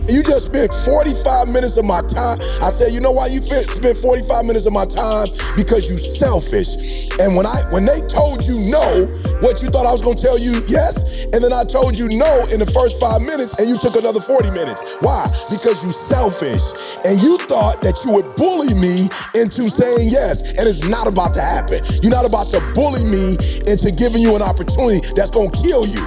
And you just spent 45 minutes of my time. I said, you know why you spent 45 minutes of my time? Because you selfish. And when they told you no, what you thought I was gonna tell you yes? And then I told you no in the first 5 minutes and you took another 40 minutes. Why? Because you selfish. And you thought that you would bully me into saying yes. And it's not about to happen. You're not about to bully me into giving you an opportunity that's gonna kill you.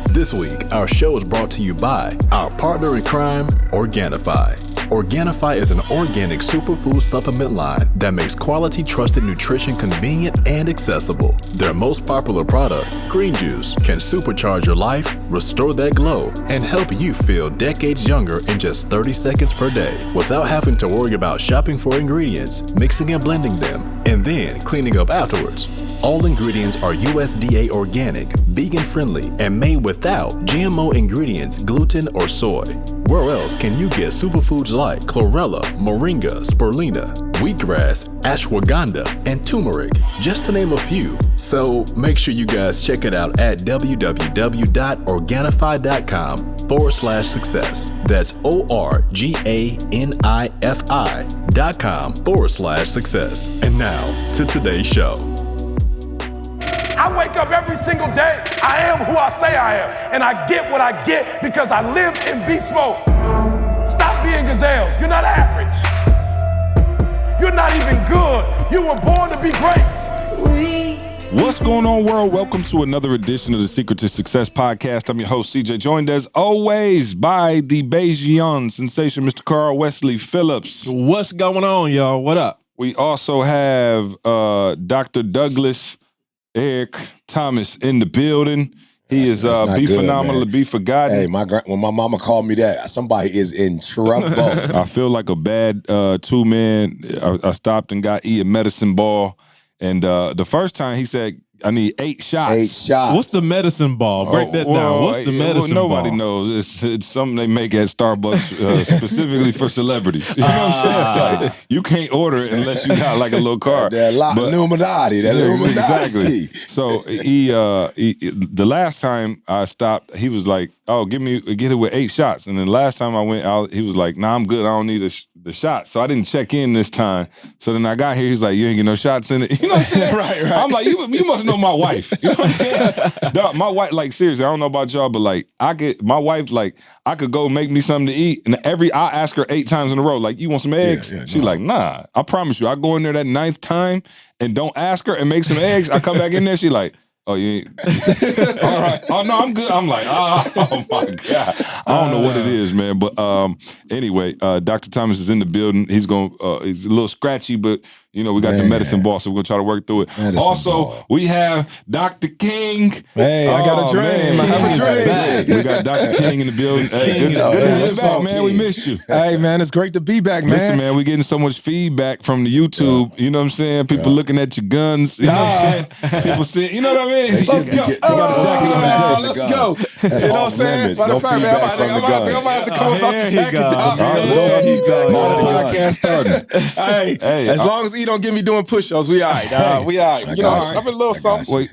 This week, our show is brought to you by our partner in crime, Organifi. Organifi is an organic superfood supplement line that makes quality, trusted nutrition convenient and accessible. Their most popular product, green juice, can supercharge your life, restore that glow, and help you feel decades younger in just 30 seconds per day without having to worry about shopping for ingredients, mixing and blending them, and then cleaning up afterwards. All ingredients are USDA organic, vegan-friendly, and made without GMO ingredients, gluten, or soy. Where else can you get superfoods like chlorella, moringa, spirulina, wheatgrass, ashwagandha, and turmeric, just to name a few? So make sure you guys check it out at www.organifi.com/success. That's ORGANIFI.com/success. And now to today's show. I wake up every single day. I am who I say I am. And I get what I get because I live in beast mode. Stop being gazelles. You're not average. You're not even good. You were born to be great. What's going on, world? Welcome to another edition of the Secret to Success podcast. I'm your host, CJ, joined as always by the Bayesian sensation, Mr. Carl Wesley Phillips. What's going on, y'all? What up? We also have Dr. Douglas Eric Thomas in the building. He is be good, phenomenal, man. To be forgotten. Hey, when my mama called me that, somebody is in trouble. I feel like a bad two-man. I stopped and got a medicine ball. And the first time he said, I need 8 shots. 8 shots. What's the medicine ball? Break that down. What's the medicine ball? Nobody knows. It's something they make at Starbucks specifically for celebrities. You know what I'm saying? It's like, you can't order it unless you got like a little card. That Illuminati. Exactly. So he the last time I stopped, he was like, oh, get it with 8 shots. And then the last time I went out, he was like, nah, I'm good. I don't need the shot. So I didn't check in this time. So then I got here, he's like, you ain't get no shots in it. You know what I'm saying? Right. I'm like, you must know my wife. You know what I'm saying? Dog, my wife, like, seriously, I don't know about y'all, but like, my wife, like, I could go make me something to eat, and I ask her 8 times in a row, like, you want some eggs? Yeah, She's like, nah. I promise you, I go in there that 9th time and don't ask her and make some eggs. I come back in there, she like, oh, you ain't. All right. Oh, no, I'm good. I'm like, oh my God. I don't know what it is, man. But anyway, Dr. Thomas is in the building. He's a little scratchy, but you know, we got the medicine ball, so we're gonna try to work through it. We have Dr. King. Hey, I got a dream. We got Dr. King in the building. Hey, good to be back, man. We missed you. Hey, man, it's great to be back, man. Listen, man, we're getting so much feedback from the YouTube. You know what I'm saying? People looking at your guns. You know what I'm saying? People saying, you know what I mean? Let's go. Let's go. You know what I'm saying? Matter of fact, man, I'm about to have to come about the jacket, dog. Podcast starting. Hey, as long as E don't get me doing push-ups, we all right. We all right. You know, I'm a little something.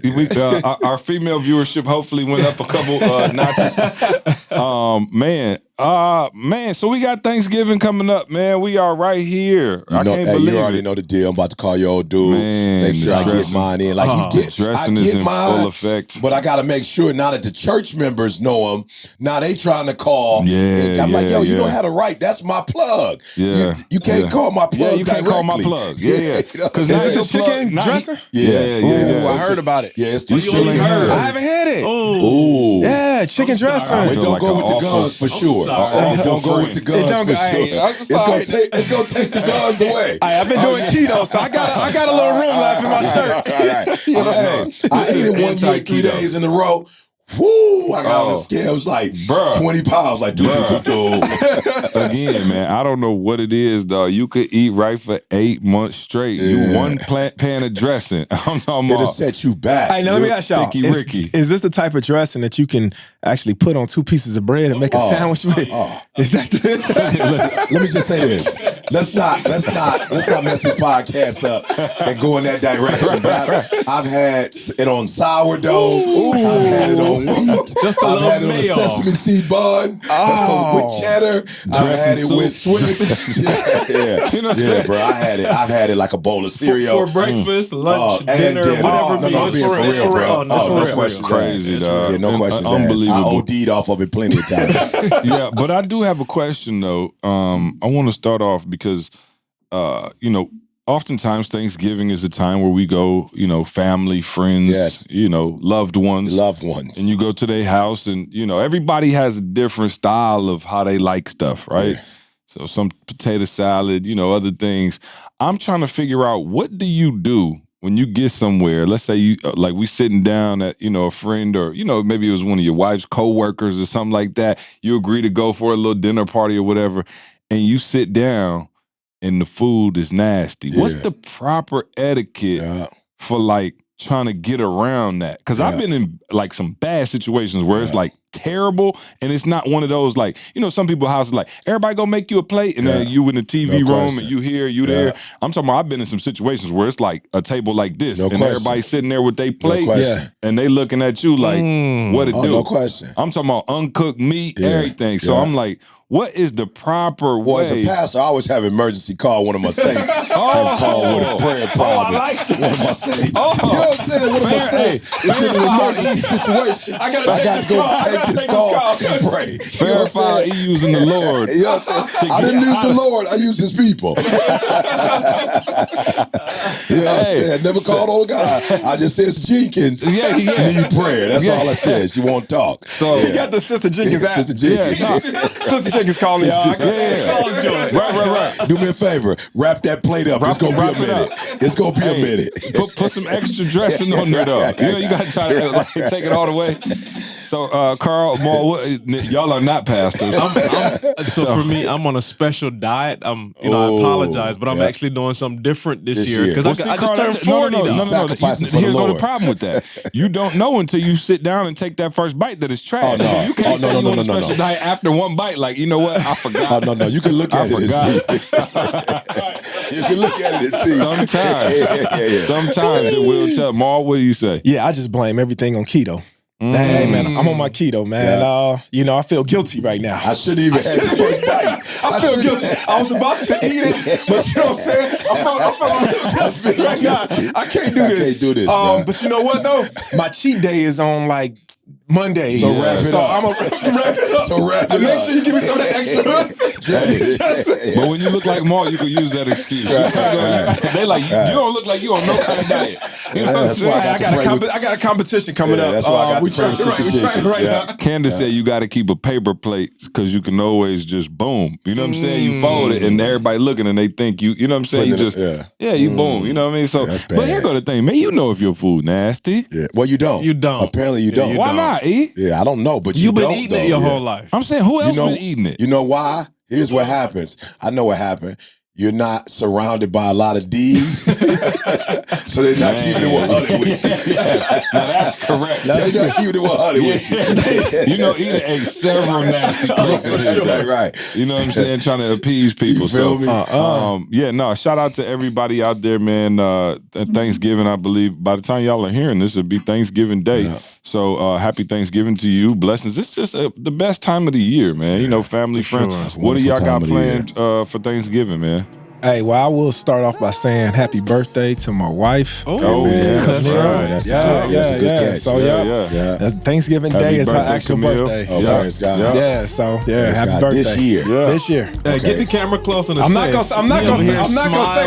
Our female viewership hopefully went up a couple notches. Man, so we got Thanksgiving coming up, man. We are right here. I can't believe you already know the deal. I'm about to call your old dude. Man, make sure I get mine in. Like dressing is in full effect. But I got to make sure now that the church members know him, now they trying to call. I'm like, yo, you don't have the right. That's my plug. Yeah. You can't call my plug. Yeah, you can't call my plug. Yeah. Because is it the chicken dressing? Yeah. I heard about it. Yeah, it's the chicken. I haven't had it. Oh. Yeah, chicken dressing. Wait, don't go with the guns for sure. Don't go with the guns for sure. It's gonna take the guns away. I've been doing keto, so I got a little room left in my shirt. I ate it 1 year, 3 days in a row. Woo! I got on the scales like 20 pounds. Like, Again, man, I don't know what it is, though. You could eat right for 8 months straight. You one pan of dressing. I'm talking about. It'll set you back. Hey, now let me ask y'all. Is this the type of dressing that you can actually put on 2 pieces of bread and make a sandwich with? Is that Let me just say this. Let's not mess this podcast up and go in that direction. I've had it on sourdough. I've had it on wheat. Just a I've little had it on a mayo. sesame seed bun with cheddar. I've had it with Swiss. Yeah, bro. I've had it like a bowl of cereal for breakfast, lunch, and dinner, whatever. It's for real. That's for real. Crazy, dog. Yeah, no questions asked. Unbelievable. I OD'd off of it plenty of times. Yeah, but I do have a question though. I want to start off because, oftentimes Thanksgiving is a time where we go, family, friends, loved ones. And you go to their house and, everybody has a different style of how they like stuff, right? Yeah. So some potato salad, other things. I'm trying to figure out, what do you do when you get somewhere? Let's say you, like we sitting down at, a friend or, maybe it was one of your wife's coworkers or something like that. You agree to go for a little dinner party or whatever, and you sit down and the food is nasty. Yeah. What's the proper etiquette for like trying to get around that? Because I've been in like some bad situations where it's like terrible, and it's not one of those like, some people's houses like, everybody go make you a plate, and then you in the TV room and you here, you there. I'm talking about, I've been in some situations where it's like a table like this, and everybody's sitting there with their plate, and they looking at you like, what it do? No question. I'm talking about uncooked meat, everything. So I'm like, what is the proper way? Well, as a pastor, I always have emergency call one of my saints. Have call with a prayer problem. I like that. One of my saints. You know what I'm saying? One of my saints. It's in an emergency situation. I gotta go take this call and pray. Verify he using the Lord. You know what I'm saying? I didn't use the Lord. I used his people. You know what I'm saying? Never called old God. I just said Jenkins. Yeah. Need prayer. That's all I said. She won't talk. So you got the Sister Jenkins app. Sister Jenkins. Sister Jenkins calling y'all. Right. Do me a favor. Wrap that plate up. It's gonna be a minute. It's gonna be a minute. Put some extra dressing on there though. You gotta try to take it all the way. So Carl, y'all are not pastors. So for me, I'm on a special diet. I apologize, but I'm actually doing something different this year because I just turned 40. No. Here's the problem with that. You don't know until you sit down and take that first bite that it's trash. So you can't say you on a special diet after one bite. Like, you know what? I forgot. No. You can look at it and see. You can look at it and see. Sometimes it will tell. Maul, what do you say? Yeah, I just blame everything on keto. Hey, man, I'm on my keto, man. I feel guilty right now. I shouldn't even have the first bite. I feel guilty. I was about to eat it, but you know what I'm saying? I feel guilty right now. I can't do this. But you know what, though? My cheat day is on, like, Monday. So wrap it up. I'm going to wrap it up. So wrap it up. Make sure you give me some of the extra. But when you look like Mark, you can use that excuse. They like, you don't look like you on no kind of diet. You know what I'm saying? I got a competition coming up. That's why I got we trying right now. Candace said you got to keep a paper plate because you can always just boom. You know what I'm saying? You fold it and everybody looking and they think you know what I'm saying? You just, you boom. You know what I mean? So, but here go the thing, man. You know if your food nasty. Yeah. Well, you don't. You don't. Apparently you don't. Why not, E? Yeah, I don't know, but you've been eating it your whole life. I'm saying, who else been eating it? You know why? Here's what happens. I know what happened. You're not surrounded by a lot of D's, so they're not keeping it 100 with you. Now that's correct. They're not keeping it 100 with you. Eating ate several nasty plates. Right. You know what I'm saying? Trying to appease people. You feel me? Shout out to everybody out there, man. Thanksgiving, I believe, by the time y'all are hearing this, it'll be Thanksgiving Day. Yeah. So happy Thanksgiving to you. Blessings. It's just the best time of the year, man. You know, family, friends. Sure. What do y'all got planned for Thanksgiving, man? Hey, well, I will start off by saying happy birthday to my wife. Oh yeah, that's right. That's a good catch. So that's Thanksgiving Day is her actual birthday. Oh, praise God. Happy birthday this year. Hey, get the camera close on his I'm face. I'm not gonna say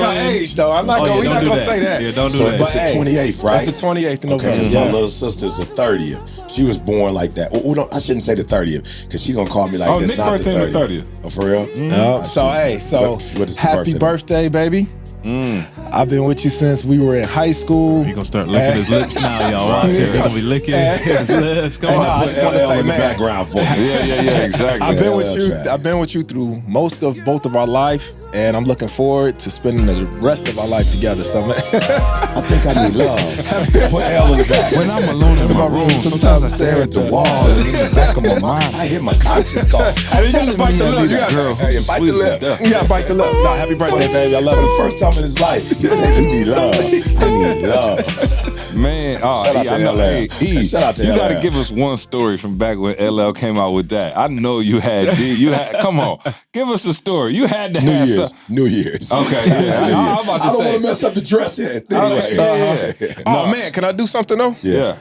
her age though. We're not gonna say that. Yeah, don't do that. But it's the 28th, right? That's the 28th of November. Okay, my little sister's the 30th. She was born like that. Well, I shouldn't say the 30th because she's gonna call me like this. Nick's Not birthday the 30th. Oh, for real? No. So happy birthday, baby. I've been with you since we were in high school. He's gonna start licking his lips now, y'all. Watch it. He's gonna be licking his lips. Come on. I just want to say, in the background for me. Yeah, exactly. I've been with you through most of both of our life, and I'm looking forward to spending the rest of our life together. So, man. I think I need love. Put L in the back. When I'm alone in my room, sometimes I stare at the wall, and in the back of my mind, I hear my conscience call. You gotta bite the lip. You gotta bite the lip. You gotta bite the lip. No, happy birthday, baby. I love For you. the first time in his life, he need love. I need love. Man, Shout out to I know. LL. Hey, E, Shout out to you LL. got to give us one story from back when LL came out with that. I know you had. Come on, give us a story. You had to have some. New Year's. Okay, yeah. I was about to I don't say. want to mess up the dress here. Oh man, can I do something though? Yeah.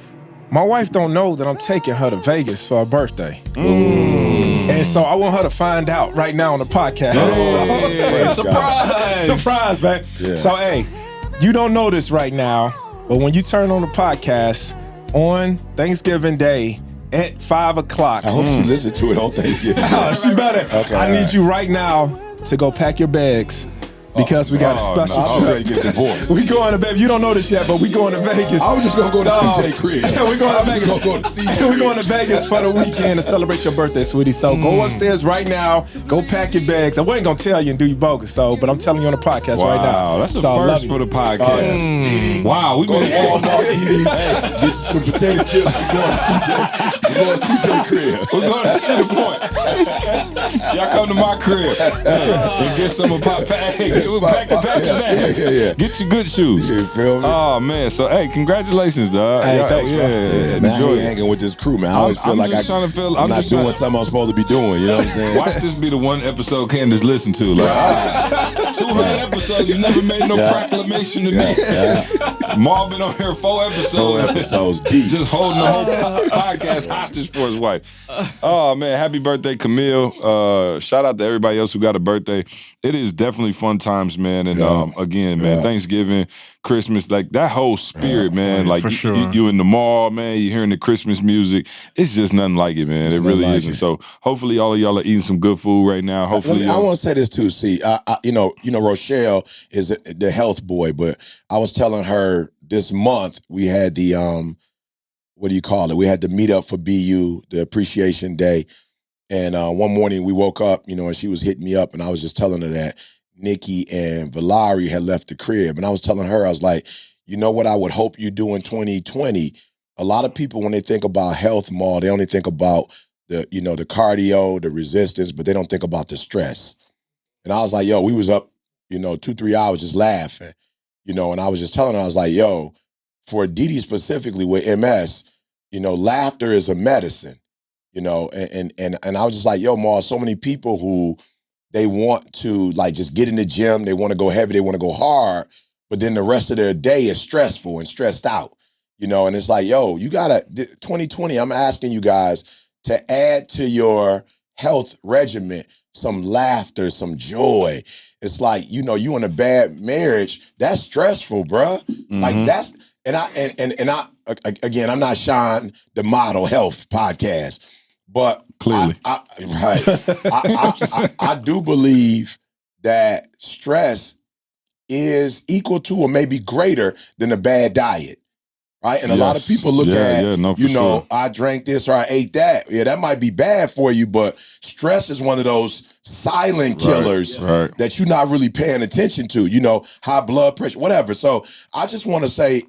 My wife don't know that I'm taking her to Vegas for her birthday. And so I want her to find out right now on the podcast. Surprise, man. Yeah. So, hey, you don't know this right now, but when you turn on the podcast on Thanksgiving Day at 5 o'clock. I hope you listen to it on Thanksgiving. She better. Okay, I need you right now to go pack your bags. Because we got a special I'm ready to get divorced. We going to Vegas. You don't know this yet, but we going to Vegas. I was just going to go to CJ crib. We're going to Vegas. We're going to Vegas for the weekend to celebrate your birthday, sweetie. So go upstairs right now. Go pack your bags. I wasn't going to tell you and do you bogus, but I'm telling you on the podcast right now. Wow, that's a first for the podcast. Wow, we been get some potato chips. We're going to CJ crib. We're going to Cedar Point. Y'all come to my crib and get some of Pop. Back to back. Yeah. Get your good shoes. You feel me? Oh man, so hey, congratulations, dog. Hey, thanks, bro. Man, I ain't hanging with this crew, man. I always feel like I'm not doing something I'm supposed to be doing. You know what I'm saying? Watch this be the one episode Candace listen to. Like 200 episodes, you never made no proclamation to me. Maul been on here 4 episodes. 4 episodes deep. Just holding the whole podcast hostage for his wife. Oh man, happy birthday, Camille. Shout out to everybody else who got a birthday. It is definitely fun times, man. And again, man, Thanksgiving, Christmas, like that whole spirit, man. Like for sure. you in the mall, man, you hearing the Christmas music. It's just nothing like it, man. It really isn't. So hopefully all of y'all are eating some good food right now. Hopefully, I want to say this too. See, you know, Rochelle is the health boy, but I was telling her this month we had the what do you call it? We had the meetup for BU, the appreciation day. And one morning we woke up, you know, and she was hitting me up, and I was just telling her that Nikki and Valari had left the crib. And I was telling her, I was like, you know what I would hope you do in 2020? A lot of people, when they think about health mall, they only think about the cardio, the resistance, but they don't think about the stress. And I was like, yo, we was up, 2-3 hours just laughing, and I was just telling her, I was like, yo, for Didi specifically with MS, laughter is a medicine. And I was just like, yo, Ma, so many people who they want to like just get in the gym, they want to go heavy, they want to go hard, but then the rest of their day is stressful and stressed out, and it's like, yo, you gotta, 2020, I'm asking you guys to add to your health regimen some laughter, some joy. It's like, you in a bad marriage, that's stressful, bruh. Mm-hmm. Like that's, and I, again, I'm not Sean, the Model Health podcast. But clearly, I do believe that stress is equal to or maybe greater than a bad diet, right? And a lot of people look at, I drank this or I ate that. Yeah, that might be bad for you, but stress is one of those silent killers that you're not really paying attention to, high blood pressure, whatever. So I just want to say,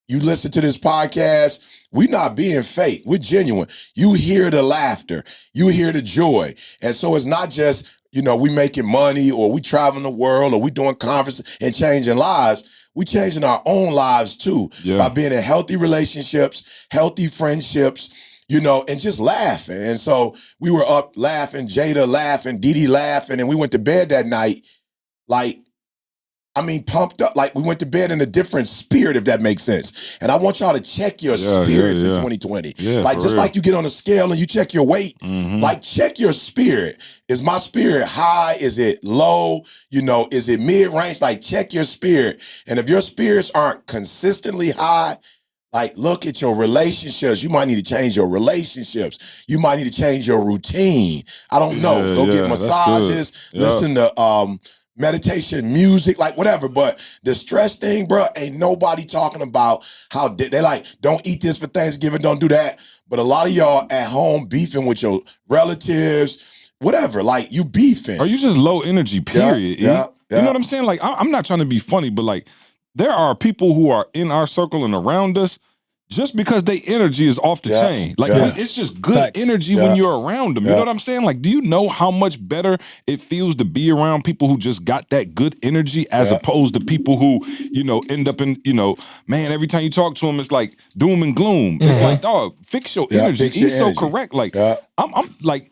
you listen to this podcast, we're not being fake. We're genuine. You hear the laughter. You hear the joy. And so it's not just, we making money or we traveling the world or we doing conferences and changing lives. We changing our own lives too by being in healthy relationships, healthy friendships, and just laughing. And so we were up laughing, Jada laughing, Didi laughing, and we went to bed that night pumped up, like we went to bed in a different spirit, if that makes sense. And I want y'all to check your spirits in 2020. Yeah, like just like you get on a scale and you check your weight, like check your spirit. Is my spirit high? Is it low? Is it mid-range? Like check your spirit. And if your spirits aren't consistently high, like look at your relationships. You might need to change your relationships. You might need to change your routine. I don't know. Go get massages, listen to meditation, music, like whatever. But the stress thing, bro, ain't nobody talking about how they like, don't eat this for Thanksgiving, don't do that. But a lot of y'all at home beefing with your relatives, whatever, like you beefing. Are you just low energy, period? Yeah. You know what I'm saying? Like, I'm not trying to be funny, but like, there are people who are in our circle and around us just because their energy is off the chain. Like, it's just good energy when you're around them. You know what I'm saying? Like, do you know how much better it feels to be around people who just got that good energy as opposed to people who, end up in, man, every time you talk to them, it's like doom and gloom. It's like, dog, fix your energy. He's so correct. Like, I'm like,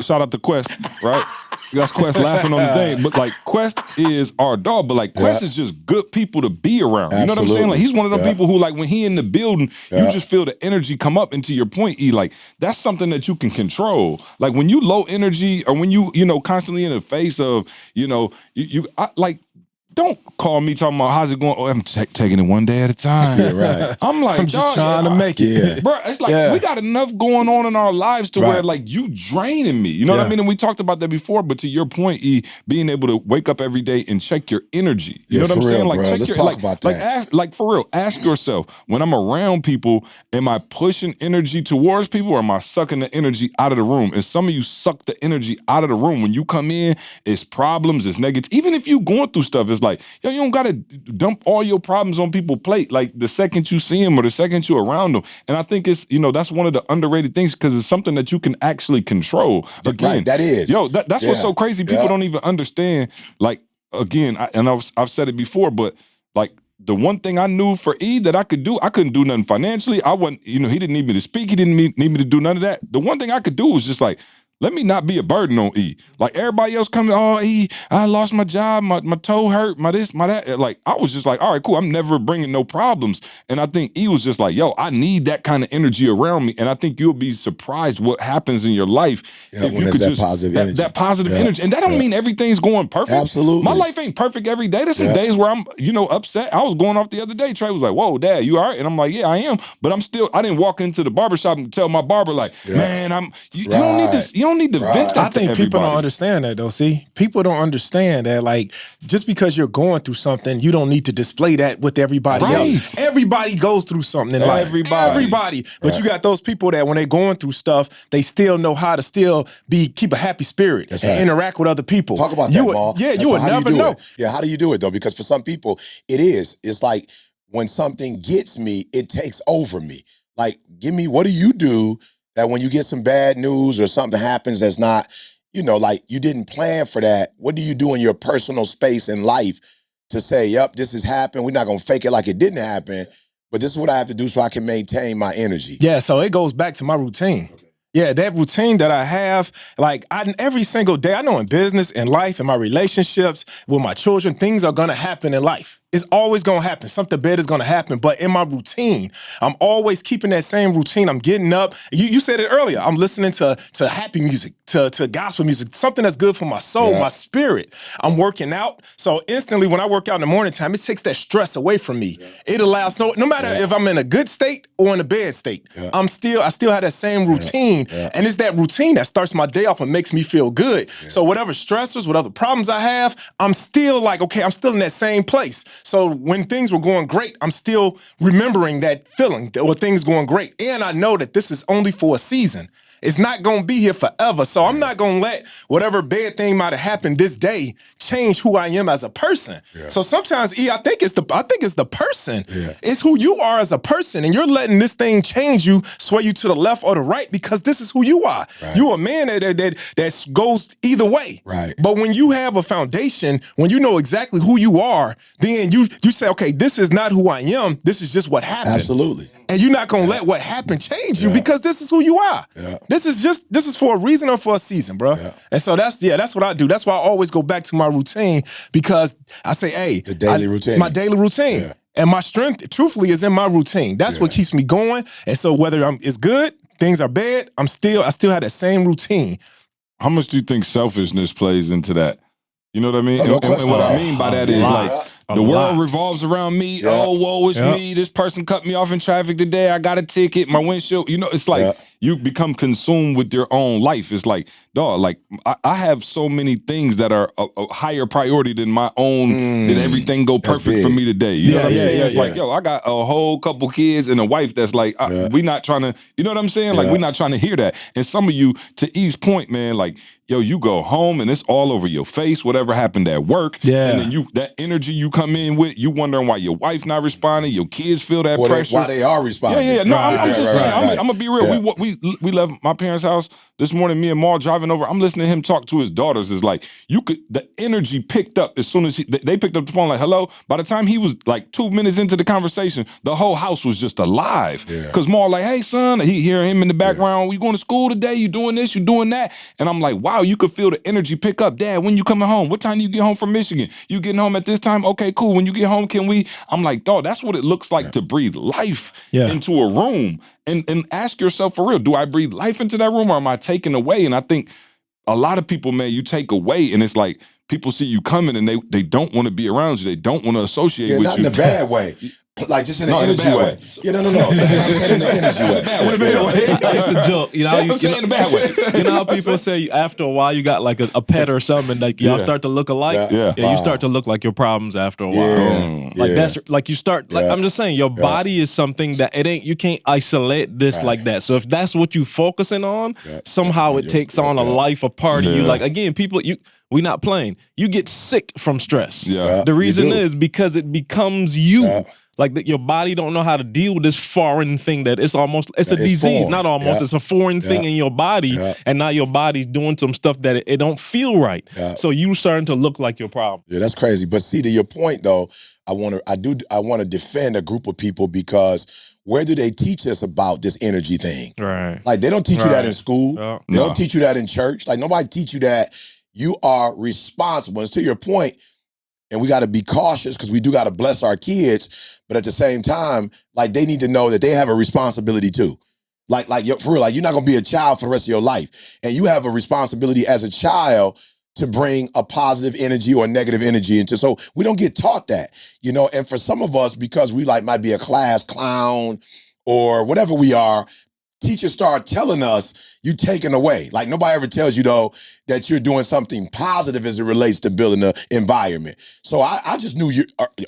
shout out to Quest, right? That's Quest laughing on the thing, but like Quest is our dog, but like Quest is just good people to be around. You know what I'm saying? Like he's one of the people who, like, when he in the building, you just feel the energy come up. Into your point, E, like that's something that you can control. Like when you low energy, or when you constantly in the face of like. Don't call me talking about how's it going. Oh, I'm taking it one day at a time. Yeah, right. I'm like, I'm just trying to make it. Bro, it's like we got enough going on in our lives to where like you draining me. You know what I mean? And we talked about that before, but to your point, E, being able to wake up every day and check your energy. You know what I'm saying? Like check Let's talk about that. Like for real, ask yourself, when I'm around people, am I pushing energy towards people, or am I sucking the energy out of the room? And some of you suck the energy out of the room. When you come in, it's problems, it's negative. Even if you going through stuff, it's like, yo, you don't gotta dump all your problems on people's plate. Like the second you see them or the second you're around them. And I think it's, that's one of the underrated things, because it's something that you can actually control. Again, right, that is. Yo, that's what's so crazy. People don't even understand. Like, again, I've said it before, but like the one thing I knew for E that I could do, I couldn't do nothing financially. I wasn't, he didn't need me to speak. He didn't need me to do none of that. The one thing I could do was just like, let me not be a burden on E. Like everybody else coming, oh, E, I lost my job, my toe hurt, my this, my that. Like I was just like, all right, cool. I'm never bringing no problems. And I think E was just like, yo, I need that kind of energy around me. And I think you'll be surprised what happens in your life if you could just positive energy. That positive energy. And that don't mean everything's going perfect. Absolutely. My life ain't perfect every day. There's some days where I'm, upset. I was going off the other day. Trey was like, whoa, Dad, you all right? And I'm like, yeah, I am. But I didn't walk into the barbershop and tell my barber like, man, you don't need this. You don't need to vent that. I think people don't understand that though. See, people don't understand that, like, just because you're going through something, you don't need to display that with everybody else. Everybody goes through something in life. Everybody. But you got those people that when they're going through stuff, they still know how to still keep a happy spirit and interact with other people. Talk about that, Paul. Yeah, you would never know. Yeah, how do you do it though? Because for some people, it's like when something gets me, it takes over me. Like, what do you do that when you get some bad news or something happens that's not, like you didn't plan for that? What do you do in your personal space in life to say, yep, this has happened. We're not going to fake it like it didn't happen, but this is what I have to do so I can maintain my energy. Yeah, so it goes back to my routine. Okay. Yeah, that routine that I have, like every single day, I know in business, in life, in my relationships, with my children, things are going to happen in life. It's always going to happen. Something bad is going to happen. But in my routine, I'm always keeping that same routine. I'm getting up. You said it earlier. I'm listening to happy music, to gospel music, something that's good for my soul, my spirit. I'm working out. So instantly when I work out in the morning time, it takes that stress away from me. It allows, no matter if I'm in a good state or in a bad state, I still have that same routine. And it's that routine that starts my day off and makes me feel good. So whatever stressors, whatever problems I have, I'm still like, okay, I'm still in that same place. So when things were going great, I'm still remembering that feeling that things going great. And I know that this is only for a season. It's not going to be here forever. So I'm not going to let whatever bad thing might have happened this day change who I am as a person. So sometimes, I think it's the person. It's who you are as a person. And you're letting this thing change you, sway you to the left or the right, because this is who you are. You're a man that goes either way. But when you have a foundation, when you know exactly who you are, then you say, okay, this is not who I am. This is just what happened. Absolutely. And you're not gonna let what happened change you, because this is who you are. This is for a reason or for a season, bro. And so that's what I do. That's why I always go back to my routine, because I say, hey, the daily routine. My daily routine. And my strength, truthfully, is in my routine. That's what keeps me going. And so whether it's good, things are bad, I still have that same routine. How much do you think selfishness plays into that? You know what I mean? And what I mean by that is like the world revolves around me. Oh, whoa, it's me. This person cut me off in traffic today. I got a ticket. My windshield. It's like you become consumed with your own life. It's like, dog, like I have so many things that are a higher priority than my own, that everything go perfect for me today. You know what I'm saying? It's like, yo, I got a whole couple kids and a wife that's like, we not trying to, you know what I'm saying? Like, we're not trying to hear that. And some of you, to Eve's point, man, like, yo, you go home and it's all over your face, whatever happened at work. Yeah. And then that energy you come in with, you wondering why your wife not responding, your kids feel that pressure. Why they are responding. Yeah. No, I'm just saying, I'm going to be real. Yeah. We left my parents' house this morning, me and Maul driving over. I'm listening to him talk to his daughters. It's like, the energy picked up as soon as they picked up the phone like, hello. By the time he was like 2 minutes into the conversation, the whole house was just alive. Because Maul like, hey, son, he hear him in the background. You going to school today? You doing this? You doing that? And I'm like, wow, you could feel the energy pick up. Dad, when you coming home? What time do you get home from Michigan? You getting home at this time? Okay, cool. When you get home, can we? I'm like, dog, that's what it looks like to breathe life into a room. And ask yourself for real, do I breathe life into that room or am I taking away? And I think a lot of people, man, you take away and it's like people see you coming and they don't want to be around you. They don't want to associate with you. Not in a bad way. Like just in an energy way. Yeah, no. I'm saying in the energy way. I used to joke, in a bad way. You know how people say after a while you got like a pet or something, like y'all start to look alike? Yeah. You start to look like your problems after a while. That's like you start, like I'm just saying, your body is something that you can't isolate this like that. So if that's what you focusing on, somehow it takes on a life, a part of you. Like again, people, we not playing. You get sick from stress. The reason is because it becomes you. Like that, your body don't know how to deal with this foreign thing that it's a disease, foreign. Not almost. It's a foreign thing in your body, and now your body's doing some stuff that it don't feel right. So you starting to look like your problem. Yeah, that's crazy. But see, to your point though, I want to defend a group of people because where do they teach us about this energy thing? Right. Like they don't teach you that in school. They don't teach you that in church. Like nobody teach you that you are responsible. And to your point. And we got to be cautious because we do got to bless our kids, but at the same time, like they need to know that they have a responsibility too. Like for real, like you're not gonna be a child for the rest of your life, and you have a responsibility as a child to bring a positive energy or negative energy into. So we don't get taught that, And for some of us, because we might be a class clown or whatever we are, teachers start telling us you taken away. Like nobody ever tells you though that you're doing something positive as it relates to building the environment. So I just knew you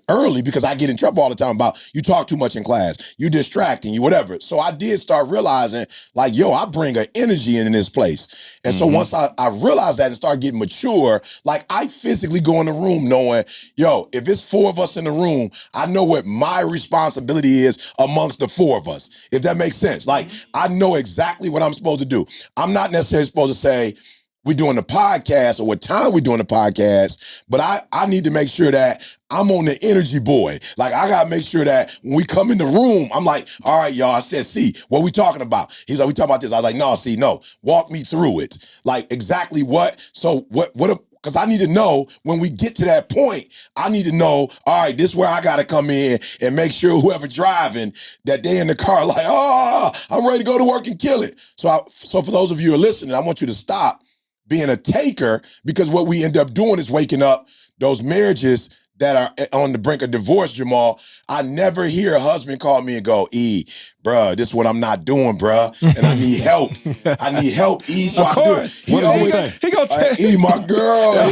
early because I get in trouble all the time about you talk too much in class, you distracting, you whatever. So I did start realizing like, yo, I bring an energy in this place. And so once I realized that and started getting mature, like I physically go in the room knowing, yo, if it's 4 of us in the room, I know what my responsibility is amongst the 4 of us, if that makes sense. Like I know exactly what I'm supposed to do. I'm not necessarily supposed to say, we're doing the podcast or what time we're doing the podcast, but I need to make sure that I'm on the energy boy. Like I gotta make sure that when we come in the room, I'm like, all right, y'all, I said, see, what we talking about? He's like, we talking about this. I was like, no, walk me through it. Like exactly what, so what, because I need to know when we get to that point, I need to know, all right, this is where I got to come in and make sure whoever driving, that they in the car like, oh, I'm ready to go to work and kill it. So for those of you who are listening, I want you to stop being a taker, because what we end up doing is waking up those marriages that are on the brink of divorce, Jamal. I never hear a husband call me and go, E, bruh, this is what I'm not doing, bruh, and I need help. I need help, E, so I do it. What does he say? He gonna say, E, my girl,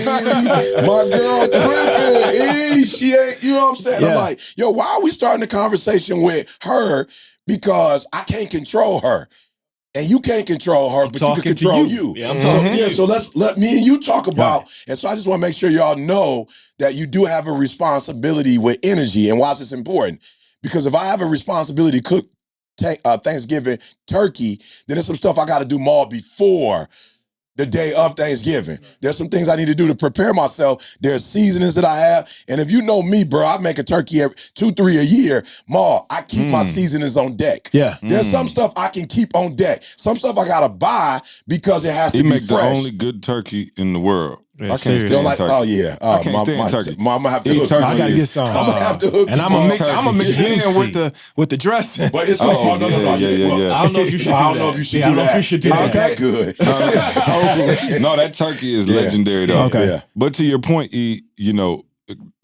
tripping, E, she ain't, you know what I'm saying? I'm like, yo, why are we starting the conversation with her? Because I can't control her. And you can't control her, but you can control you. Yeah, I'm talking to you. So let me and you talk about, and so I just want to make sure y'all know that you do have a responsibility with energy. And why is this important? Because if I have a responsibility to cook Thanksgiving turkey, then there's some stuff I got to do more before the day of Thanksgiving. There's some things I need to do to prepare myself. There's seasonings that I have. And if you know me, bro, I make a turkey every 2-3 a year. Ma, I keep my seasonings on deck. Yeah. There's some stuff I can keep on deck. Some stuff I gotta buy because it has to be fresh. He make the only good turkey in the world. Yeah, I can't stand turkey. Oh yeah, I can't stand turkey. I'm gonna have to hook. I gotta get some. I'm gonna have to hook. And I'm gonna mix it in with the dressing. But it's Yeah. I don't know if you should do that. I don't know if you should do that. I don't know if you should do Not that. that good. No, that turkey is legendary though. Okay. Yeah. But to your point, E,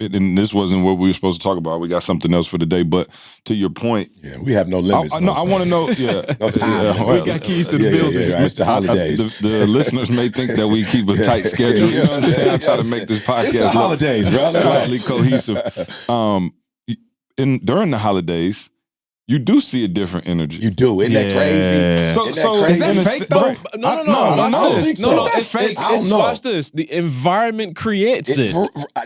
and this wasn't what we were supposed to talk about. We got something else for the day. But to your point, Yeah, we have no limits. I want to know. Yeah, No time. We got keys to the building. Yeah, it's the holidays. The listeners may think that we keep a tight schedule. You know what I'm saying? I try to make this podcast It's the holidays, bro. slightly cohesive. And during the holidays, you do see a different energy. You do. Isn't that crazy? So, Isn't that crazy? Is that fake though? No. don't think so. It's fake. I don't know. Watch this. The environment creates it.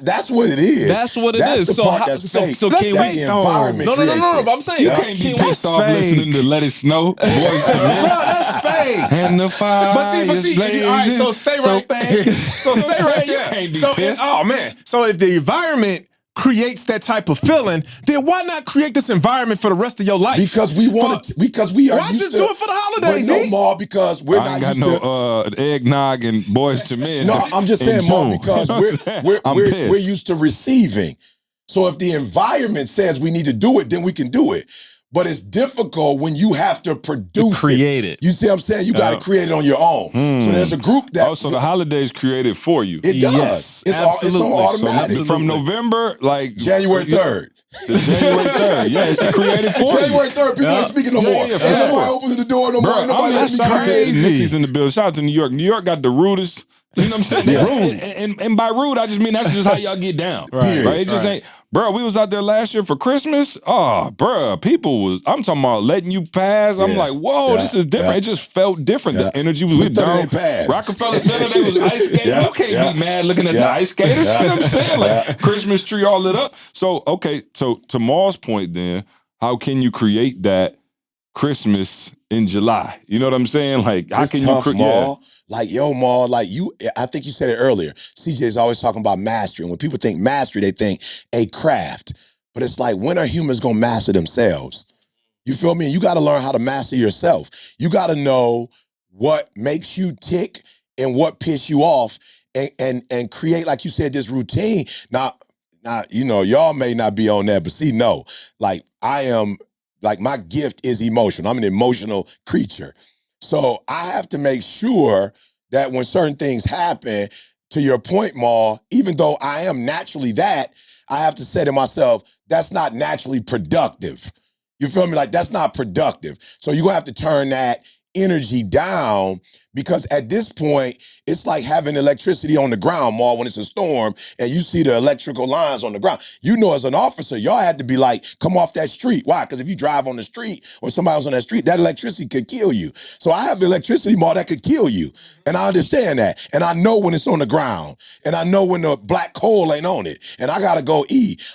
That's what it is. That's what it That's is. the part that's fake. So That's can fake. we? The environment No. creates it. But I'm saying You can't be pissed off fake. listening to Let It Snow. Boys to Men. Bro, that's fake. And the fire. But see, all right, so stay right there. So stay right You there. can't be So, pissed. oh man. So if the environment creates that type of feeling, then why not create this environment for the rest of your life? Because we want to. Because we are. Why used just to, do it for the holidays? But no E? more because we're I not ain't got used no to. eggnog and Boys to Men. No, I'm just saying in more June. because You know what I'm saying? I'm we're pissed. used to receiving. So if the environment says we need to do it, then we can do it. But it's difficult when you have to produce create it. You see what I'm saying? You got to create it on your own. So there's a group that Also, the holidays created for you. it does. Yes, It's absolutely. on automatic. So from November, like January 3rd. January 3rd. Yeah, it's created for you. January 3rd, people ain't speaking no more. Yeah, Ain't for sure. nobody opening the door no more. Bro, Ain't nobody I'm letting me shout out to crazy. Nikki's in the building. Shout out to New York. New York got the rudest. You know what I'm saying? And by rude, I just mean that's just how y'all get down. Right. It just ain't. Bro, we was out there last year for Christmas. Oh, bro, people was. I'm talking about letting you pass. I'm like, whoa, this is different. It just felt different. The energy was down. Rockefeller Center, they was ice skating. You can't be mad looking at the ice skaters. You know what I'm saying? Like Christmas tree all lit up. So, okay, so to Maul's point then, how can you create that Christmas in July? You know what I'm saying? Like, how can you create? Yeah. Like, yo, Maul, like I think you said it earlier. CJ's always talking about mastery. And when people think mastery, they think a craft. But it's like, when are humans gonna master themselves? You feel me? And you gotta learn how to master yourself. You gotta know what makes you tick and what piss you off and create, like you said, this routine. Now, you know, y'all may not be on that, but see, no, like I am, like my gift is emotional. I'm an emotional creature. So I have to make sure that when certain things happen, to your point, Maul, even though I am naturally that, I have to say to myself, that's not naturally productive. You feel me? Like, that's not productive. So you're gonna have to turn that energy down, because at this point, it's like having electricity on the ground, Maul, when it's a storm and you see the electrical lines on the ground. You know, as an officer, y'all had to be like, come off that street. Why? Because if you drive on the street or somebody else on that street, that electricity could kill you. So I have electricity, Maul, that could kill you. And I understand that. And I know when it's on the ground. And I know when the black coal ain't on it. And I gotta go,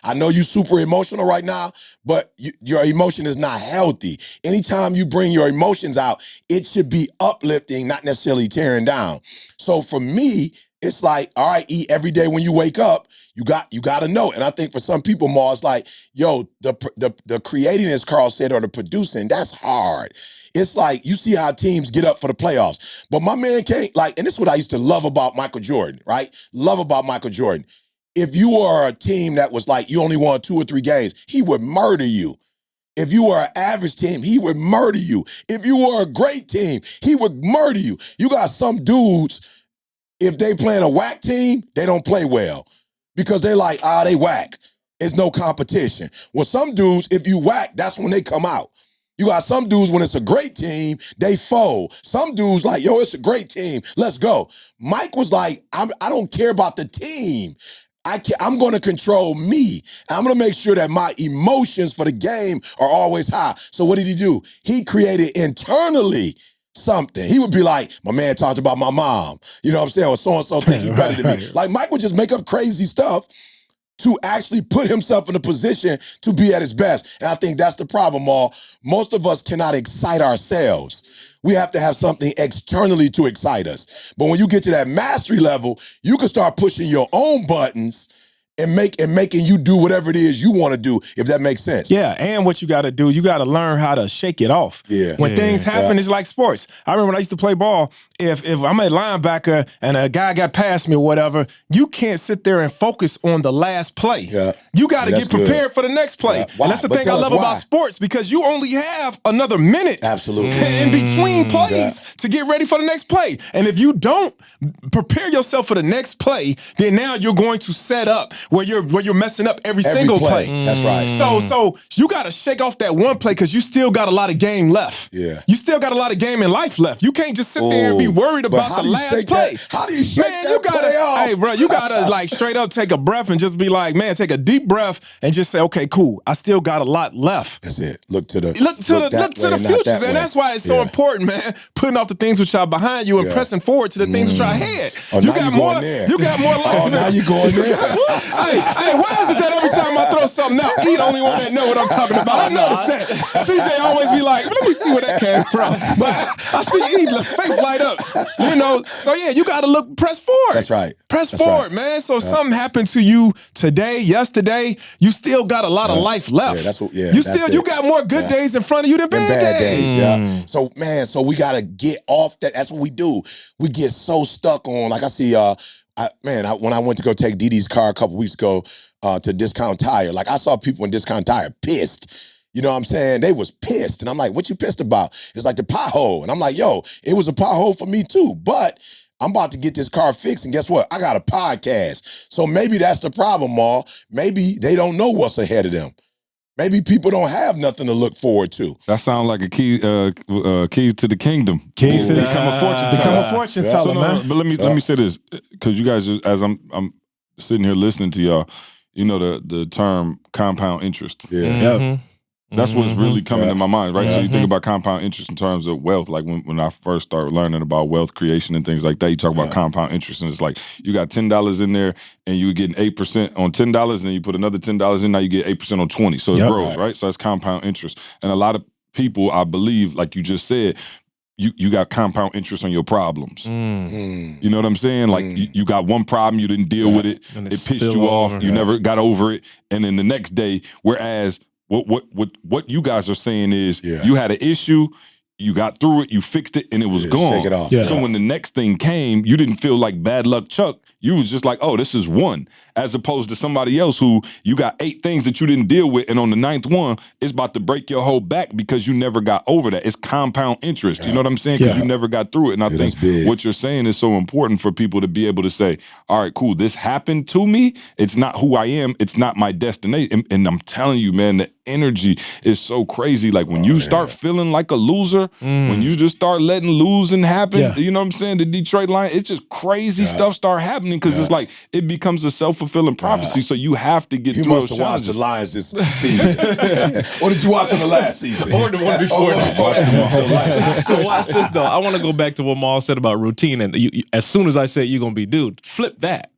I know you super emotional right now, but your emotion is not healthy. Anytime you bring your emotions out, it should be uplifting, not necessarily tearing down. So for me, it's like, all right, every day when you wake up, you got to know. And I think for some people, Maul, it's like, yo, the creating, as Carl said, or the producing, that's hard. It's like, you see how teams get up for the playoffs. But my man can't, like, and this is what I used to love about Michael Jordan, right? Love about Michael Jordan. If you were a team that was like, you only won 2 or 3 games, he would murder you. If you were an average team, he would murder you. If you were a great team, he would murder you. You got some dudes, if they playing a whack team, they don't play well because they like, they whack. It's no competition. Well, some dudes, if you whack, that's when they come out. You got some dudes, when it's a great team, they fold. Some dudes like, yo, it's a great team, let's go. Mike was like, I don't care about the team. I'm going to control me. I'm going to make sure that my emotions for the game are always high. So what did he do? He created internally something. He would be like, my man talked about my mom. You know what I'm saying? Or so-and-so think he's better than me. Like, Mike would just make up crazy stuff to actually put himself in a position to be at his best. And I think that's the problem, Maul. Most of us cannot excite ourselves. We have to have something externally to excite us. But when you get to that mastery level, you can start pushing your own buttons and making you do whatever it is you want to do, if that makes sense. Yeah, and what you got to do, you got to learn how to shake it off. Yeah. When things happen, it's like sports. I remember when I used to play ball, if I'm a linebacker and a guy got past me or whatever, you can't sit there and focus on the last play. Yeah. You got to get prepared for the next play. Yeah. Why? And that's the But thing I tell us love why. about sports, because you only have another minute Absolutely. in between plays to get ready for the next play. And if you don't prepare yourself for the next play, then now you're going to set up where you're messing up every single play. That's right. So you got to shake off that one play because you still got a lot of game left. Yeah. You still got a lot of game in life left. You can't just sit there and be worried about the last play. How do you shake that play off? Hey, bro, you gotta like straight up take a breath and just be like, man, take a deep breath and just say, okay, cool. I still got a lot left. That's it. Look to the futures, and that's why it's so important, man. Putting off the things which are behind you and pressing forward to the things which are ahead. You got more life. Oh, now you going there. Hey, why is it that every time I throw something out, he the only one that know what I'm talking about? I noticed that. CJ always be like, let me see where that came from. But I see Eve's face light up. So yeah, you got to press forward. That's right. Press forward, man. So something happened to you today, yesterday, you still got a lot of life left. You got more good days in front of you than bad days. Yeah. So man, we gotta get off that. That's what we do. We get so stuck on, like I see when I went to go take Didi's car a couple weeks ago to Discount Tire, like I saw people in Discount Tire pissed. You know what I'm saying? They was pissed. And I'm like, what you pissed about? It's like the pothole. And I'm like, yo, it was a pothole for me too. But I'm about to get this car fixed, and guess what? I got a podcast. So maybe that's the problem, Maul. Maybe they don't know what's ahead of them. Maybe people don't have nothing to look forward to. That sounds like a keys to the kingdom. Keys to become a fortune teller. Become a fortune teller, man. But let me say this, because you guys, as I'm sitting here listening to y'all, you know the term compound interest. Yeah. That's what's really coming to my mind, right? So you think about compound interest in terms of wealth. Like when I first started learning about wealth creation and things like that, you talk about compound interest, and it's like you got $10 in there, and you're getting 8% on $10, and then you put another $10 in, now you get 8% on 20. So it grows, right? So that's compound interest. And a lot of people, I believe, like you just said, you got compound interest on your problems. You know what I'm saying? Like you got one problem, you didn't deal with it, it pissed you off, you never got over it, and then the next day, whereas what you guys are saying is you had an issue, you got through it, you fixed it, and it was gone. Shake it off. So when the next thing came, you didn't feel like bad luck Chuck. You was just like, oh, this is one. As opposed to somebody else who you got 8 things that you didn't deal with, and on the 9th one, it's about to break your whole back because you never got over that. It's compound interest. You know what I'm saying? Because you never got through it. And I think what you're saying is so important for people to be able to say, all right, cool, this happened to me. It's not who I am. It's not my destination. And I'm telling you, man, the energy is so crazy. Like when you start feeling like a loser, when you just start letting losing happen, you know what I'm saying? The Detroit Lions, it's just crazy stuff start happening because it's like it becomes a self-fulfilling prophecy. So you have to get through those challenges. You must have watched the Lions this season. Or did you watch them the last season? Or the one before that. So watch this though. I want to go back to what Maul said about routine. And as soon as I said you're going to be dude, flip that.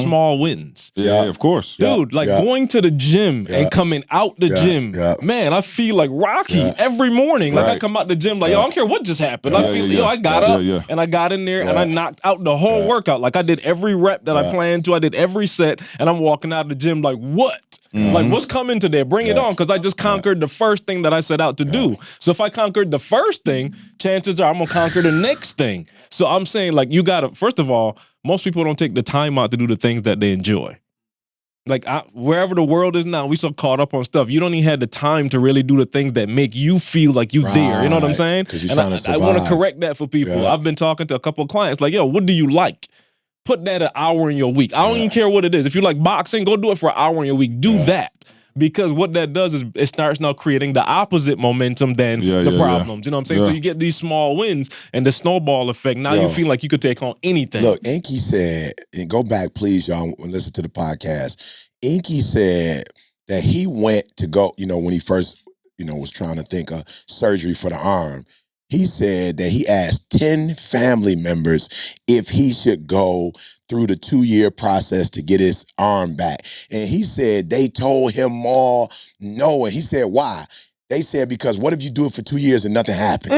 Small wins. Yeah, of course. Dude, going to the gym and coming out the gym, man, I feel like Rocky every morning. Like I come out the gym like, yo, I don't care what just happened. I feel, yo, I got up and I got in there and I knocked out the whole workout. Like I did every rep that I planned to. I did every set and I'm walking out of the gym like, what? Like what's coming today? Bring it on, because I just conquered the first thing that I set out to do. So if I conquered the first thing, chances are I'm gonna conquer the next thing. So I'm saying like you gotta, first of all, most people don't take the time out to do the things that they enjoy. Like wherever the world is now, we so caught up on stuff. You don't even have the time to really do the things that make you feel like you there. You know what I'm saying? And I want to correct that for people. I've been talking to a couple of clients like, yo, what do you like? Put that an hour in your week. I don't even care what it is. If you like boxing, go do it for an hour in your week. Do that. Because what that does is it starts now creating the opposite momentum than the problems. You know what I'm saying? So you get these small wins and the snowball effect. Now you feel like you could take on anything. Look, Inky said, and go back, please, y'all, and listen to the podcast. Inky said that he went to go, when he first, was trying to think of surgery for the arm. He said that he asked 10 family members if he should go through the 2-year process to get his arm back. And he said they told him all no. And he said, why? They said, because what if you do it for 2 years and nothing happens?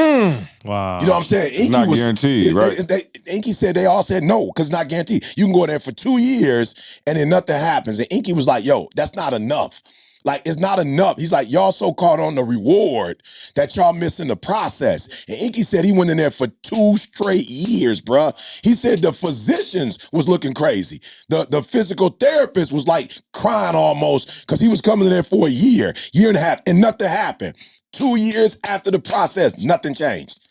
Wow. You know what I'm saying? Inky not guaranteed, right? Inky said they all said no, because it's not guaranteed. You can go there for 2 years and then nothing happens. And Inky was like, yo, that's not enough. Like, it's not enough. He's like, y'all so caught on the reward that y'all missing the process. And Inky said he went in there for 2 straight years, bruh. He said the physicians was looking crazy. The physical therapist was like crying almost because he was coming in there for a year and a half, and nothing happened. 2 years after the process, nothing changed.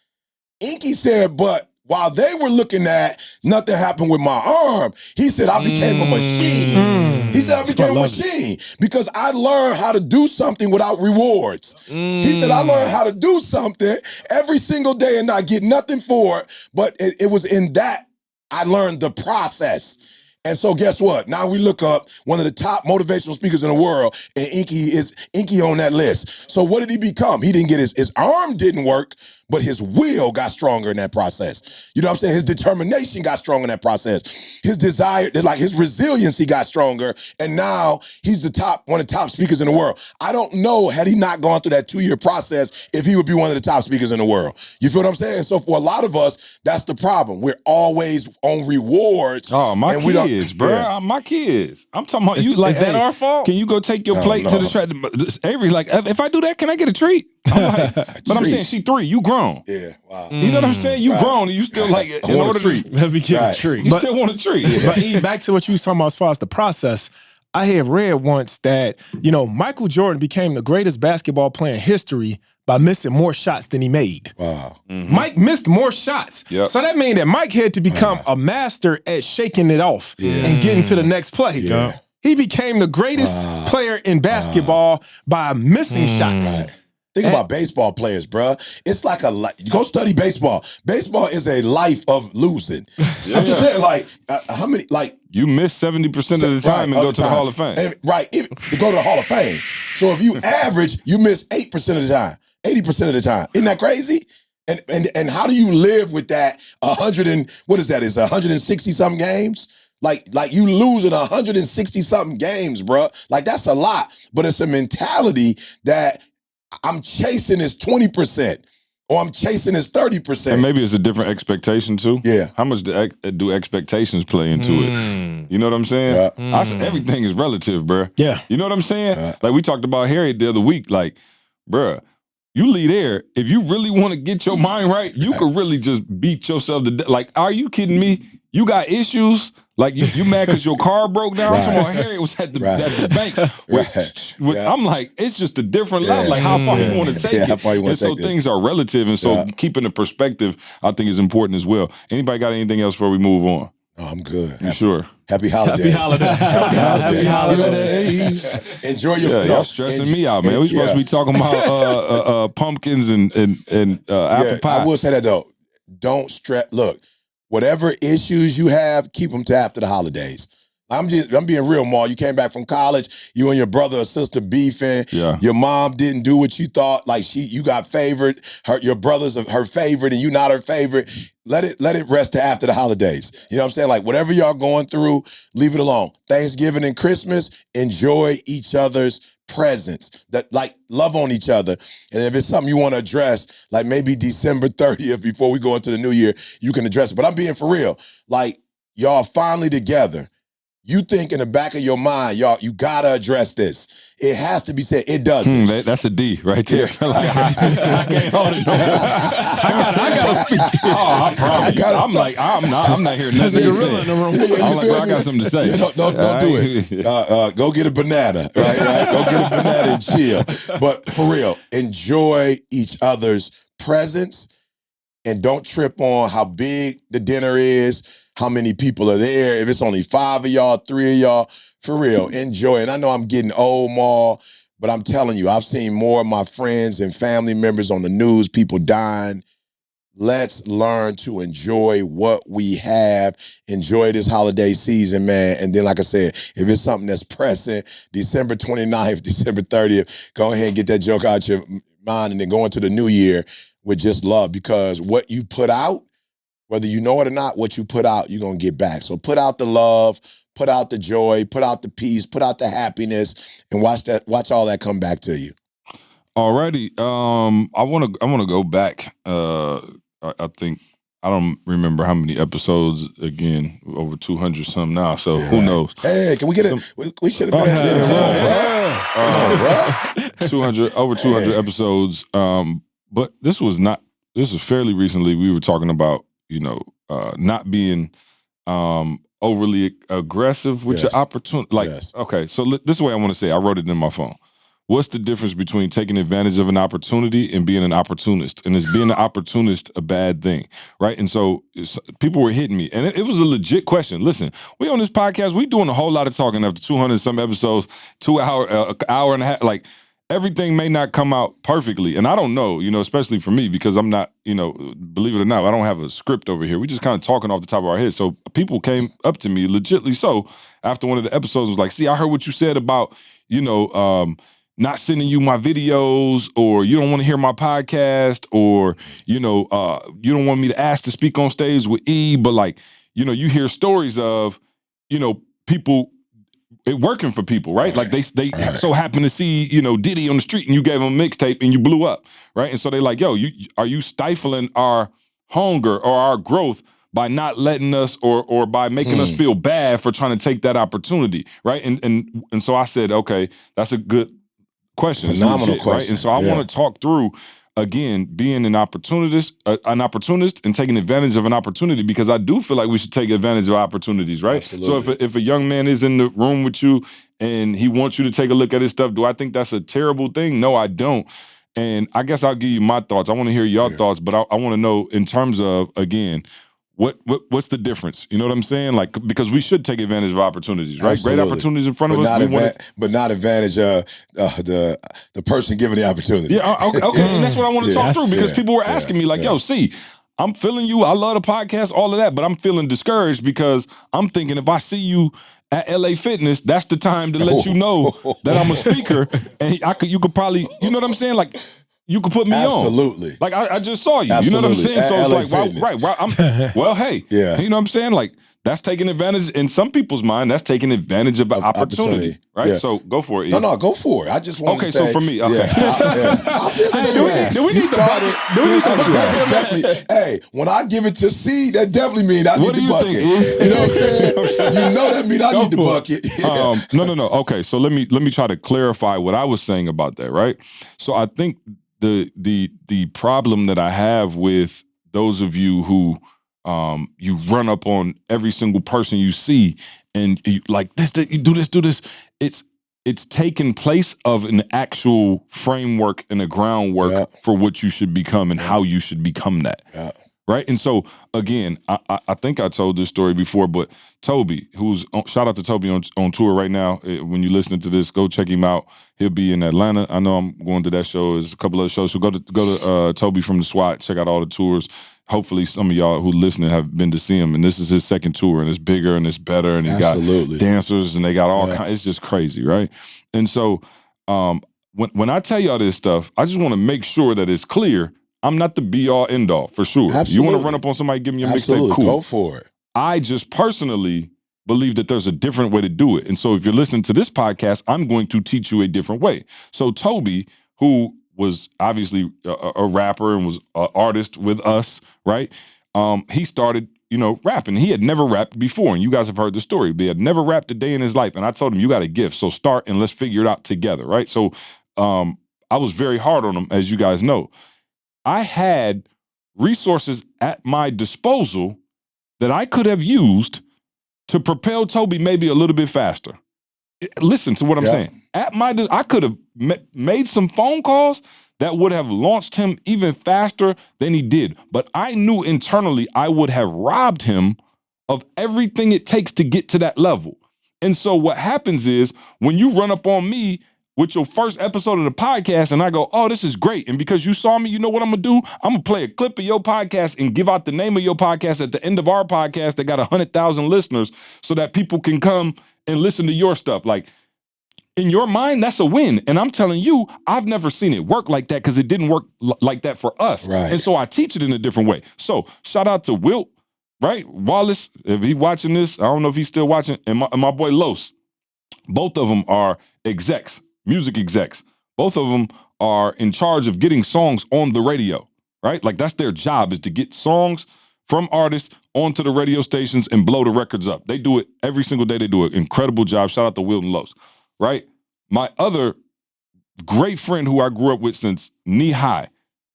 Inky said, but While they were looking at nothing happened with my arm, he said I became a machine. He said I became a machine because I learned how to do something without rewards. He said I learned how to do something every single day and not get nothing for it, but it was in that I learned the process. And so guess what? Now we look up one of the top motivational speakers in the world, and Inky on that list. So what did he become? He didn't get his arm didn't work, but his will got stronger in that process. You know what I'm saying? His determination got stronger in that process. His desire, like his resiliency got stronger, and now he's one of the top speakers in the world. I don't know, had he not gone through that 2-year process, if he would be one of the top speakers in the world. You feel what I'm saying? So for a lot of us, that's the problem. We're always on rewards. Oh, my kids, bro. Yeah. My kids. I'm talking about you. Like, is that our fault? Can you go take your plate to the track? Avery, like, if I do that, can I get a treat? I'm like, but I'm saying she 3. You grown. Yeah. Wow. You know what I'm saying? You grown, and you still like in order to treat. Let me get a treat. You still want a treat. But E, back to what you was talking about as far as the process. I had read once that, Michael Jordan became the greatest basketball player in history by missing more shots than he made. Wow. Mike missed more shots. Yep. So that means that Mike had to become a master at shaking it off and getting to the next play. Yeah. He became the greatest player in basketball by missing shots. Right. Think about baseball players, bro. It's like go study baseball. Baseball is a life of losing. I'm just saying, like, how many, like, you miss 70% of the time and go to the Hall of Fame. And, to go to the Hall of Fame. So if you average, you miss 8% of the time, 80% of the time. Isn't that crazy? And how do you live with that 160 something games? Like you losing 160 something games, bro. Like that's a lot, but it's a mentality that I'm chasing his 20%. Or I'm chasing his 30%. And maybe it's a different expectation too. Yeah. How much do expectations play into it? You know what I'm saying? I said everything is relative, bruh. Yeah. You know what I'm saying? Like we talked about Harry the other week. Like, bruh, you lead there. If you really want to get your mind right, you could really just beat yourself to death. Like, are you kidding me? You got issues. Like you mad because your car broke down? Right. Tomorrow Harry was at the banks. I'm like, it's just a different level. Like how far you want to take it. And so things are relative. And so keeping the perspective, I think, is important as well. Anybody got anything else before we move on? Oh, I'm good. You sure? Happy holidays. Happy holidays. Happy holidays. Enjoy your y'all stressing me out, man. We supposed to be talking about pumpkins and apple pie. I will say that though. Don't stress. Look, whatever issues you have, keep them to after the holidays. I'm being real, Ma. You came back from college, you and your brother or sister beefing. Yeah. Your mom didn't do what you thought. Like you got favored. Your brother's her favorite and you not her favorite. Let it rest to after the holidays. You know what I'm saying? Like whatever y'all going through, leave it alone. Thanksgiving and Christmas, enjoy each other's presence. That like love on each other. And if it's something you want to address, like maybe December 30th before we go into the new year, you can address it. But I'm being for real. Like y'all finally together. You think in the back of your mind, y'all, you gotta address this. It has to be said. It doesn't. That's a D right there. Like, I can't hold it no more. I gotta speak. Oh, I promise you. I'm not hearing nothing. There's a gorilla in the room. I'm like, bro, I got something to say. Don't do it. Go get a banana, right? Go get a banana and chill. But for real, enjoy each other's presence and don't trip on how big the dinner is, how many people are there. If it's only 5 of y'all, 3 of y'all, for real, enjoy it. And I know I'm getting old, Ma, but I'm telling you, I've seen more of my friends and family members on the news, people dying. Let's learn to enjoy what we have. Enjoy this holiday season, man. And then, like I said, if it's something that's pressing, December 29th, December 30th, go ahead and get that joke out your mind and then go into the new year with just love, because what you put out, whether you know it or not, what you put out, you're going to get back. So put out the love, put out the joy, put out the peace, put out the happiness, and watch all that come back to you. Alrighty. I want to go back. I think, I don't remember how many episodes, again, over 200 something now. So who knows? Hey, can we get it? We should have been at bro. 200 episodes. But this was fairly recently. We were talking about, not being overly aggressive with your opportunity. Like, okay, so this is the way I want to say it. I wrote it in my phone. what's the difference between taking advantage of an opportunity and being an opportunist? And is being an opportunist a bad thing, right? And so people were hitting me, and it was a legit question. Listen, we on this podcast, we doing a whole lot of talking after 200 some episodes, 2 hour, hour and a half, like everything may not come out perfectly. And I don't know, especially for me, because I'm not, believe it or not, I don't have a script over here. We just kind of talking off the top of our head. So people came up to me legitly so after one of the episodes was like, see, I heard what you said about, not sending you my videos, or you don't want to hear my podcast, or, you don't want me to ask to speak on stage with E, but like, you hear stories of, people it working for people, right? Like they so happen to see, Diddy on the street and you gave him a mixtape and you blew up, right? And so they like, yo, are you stifling our hunger or our growth by not letting us or by making us feel bad for trying to take that opportunity, right? And so I said, okay, that's a good question. Phenomenal legit, question. Right? And so I want to talk through, again, being an opportunist and taking advantage of an opportunity, because I do feel like we should take advantage of opportunities, right? Absolutely. So if a young man is in the room with you and he wants you to take a look at his stuff, do I think that's a terrible thing? No, I don't. And I guess I'll give you my thoughts. I want to hear your thoughts, but I want to know in terms of, again, what's the difference? You know what I'm saying? Like, because we should take advantage of opportunities, right? Absolutely. Great opportunities in front of us. But not advantage of the person giving the opportunity. Yeah, okay. And that's what I want to talk through, because people were asking me like, yo, see, I'm feeling you. I love the podcast, all of that, but I'm feeling discouraged because I'm thinking if I see you at LA Fitness, that's the time to let you know that I'm a speaker, and you could probably, you know what I'm saying? Like, you could put me on. Absolutely. Like, I just saw you. Absolutely. You know what I'm saying? So LA it's like, right. Well, hey, you know what I'm saying? Like, that's taking advantage, in some people's mind, that's taking advantage of an opportunity, right? Yeah. So go for it. Ian. No, go for it. I just want to say. So for me, okay. Do we need to definitely, hey, when I give it to C, that definitely means I need the bucket. You know what I'm saying? You know that means I need the bucket. No. Okay, so let me try to clarify what I was saying about that, right? So I think the problem that I have with those of you who you run up on every single person you see and you like this, you do this. It's taking place of an actual framework and a groundwork for what you should become and how you should become that. Yeah. Right. And so again, I think I told this story before, but Toby, shout out to Toby on tour right now. When you're listening to this, go check him out. He'll be in Atlanta. I know I'm going to that show. There's a couple other shows. So go to Toby from the SWAT, check out all the tours. Hopefully some of y'all who listening have been to see him, and this is his second tour, and it's bigger and it's better, and he got dancers and they got all kinds. It's just crazy, right? And so when I tell y'all this stuff, I just want to make sure that it's clear. I'm not the be all end all, for sure. Absolutely. You want to run up on somebody, give me a mixtape, cool. Go for it. I just personally believe that there's a different way to do it. And so if you're listening to this podcast, I'm going to teach you a different way. So Toby, who was obviously a rapper and was an artist with us, right? He started, rapping. He had never rapped before, and you guys have heard the story. He had never rapped a day in his life, and I told him, you got a gift, so start and let's figure it out together, right? So I was very hard on him, as you guys know. I had resources at my disposal that I could have used to propel Toby maybe a little bit faster. Listen to what I'm saying. I could have made some phone calls that would have launched him even faster than he did. But I knew internally I would have robbed him of everything it takes to get to that level. And so what happens is when you run up on me with your first episode of the podcast and I go, oh, this is great. And because you saw me, you know what I'm going to do? I'm going to play a clip of your podcast and give out the name of your podcast at the end of our podcast that got 100,000 listeners so that people can come and listen to your stuff. Like, in your mind, that's a win. And I'm telling you, I've never seen it work like that because it didn't work like that for us. Right. And so I teach it in a different way. So shout out to Wilt, right? Wallace, if he's watching this, I don't know if he's still watching, and my boy Los. Both of them are execs. Music execs. Both of them are in charge of getting songs on the radio, right? Like that's their job, is to get songs from artists onto the radio stations and blow the records up. They do it every single day. They do an incredible job. Shout out to Will and Los, right? My other great friend who I grew up with since knee high,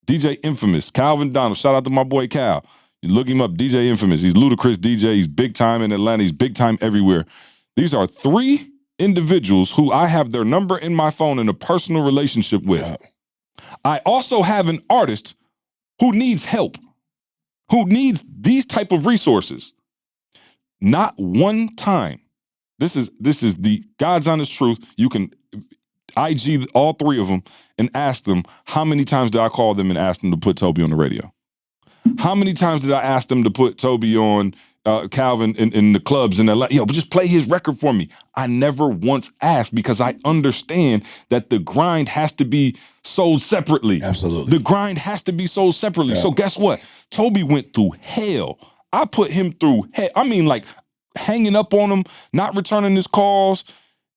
DJ Infamous, Calvin Donald. Shout out to my boy Cal. You look him up, DJ Infamous. He's ludicrous DJ. He's big time in Atlanta. He's big time everywhere. These are three individuals who I have their number in my phone in a personal relationship with. I also have an artist who needs help, who needs these type of resources. Not one time. This is the God's honest truth. You can IG all three of them and ask them, how many times did I call them and ask them to put Toby on the radio? How many times did I ask them to put Toby on Calvin in the clubs and just play his record for me? I never once asked, because I understand that the grind has to be sold separately. Absolutely. The grind has to be sold separately. So guess what? Toby went through hell. I put him through hell. I mean, like, hanging up on him, not returning his calls.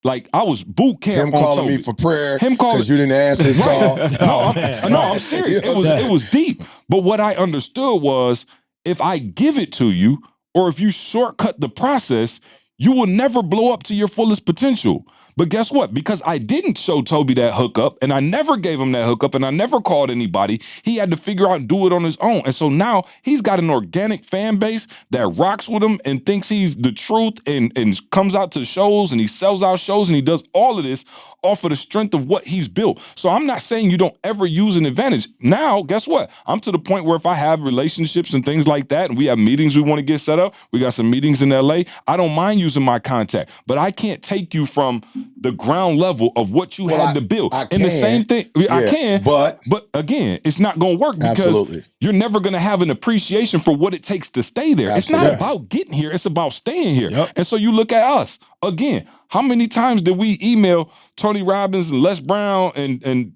Like, I was boot camp him on calling Toby. me for prayer Him calling because you didn't answer his call. I'm serious. It was deep. But what I understood was, if I give it to you, or if you shortcut the process, you will never blow up to your fullest potential. But guess what? Because I didn't show Toby that hookup, and I never gave him that hookup, and I never called anybody, he had to figure out and do it on his own. And so now he's got an organic fan base that rocks with him and thinks he's the truth, and comes out to shows, and he sells out shows, and he does all of this off of the strength of what he's built. So I'm not saying you don't ever use an advantage. Now, guess what? I'm to the point where if I have relationships and things like that, and we have meetings we want to get set up, we got some meetings in LA, I don't mind using my contact, but I can't take you from the ground level of what you had to build. And the same thing, I can, but again, it's not going to work, because you're never going to have an appreciation for what it takes to stay there. It's not about getting here. It's about staying here. And so you look at us again. How many times did we email Tony Robbins and Les Brown and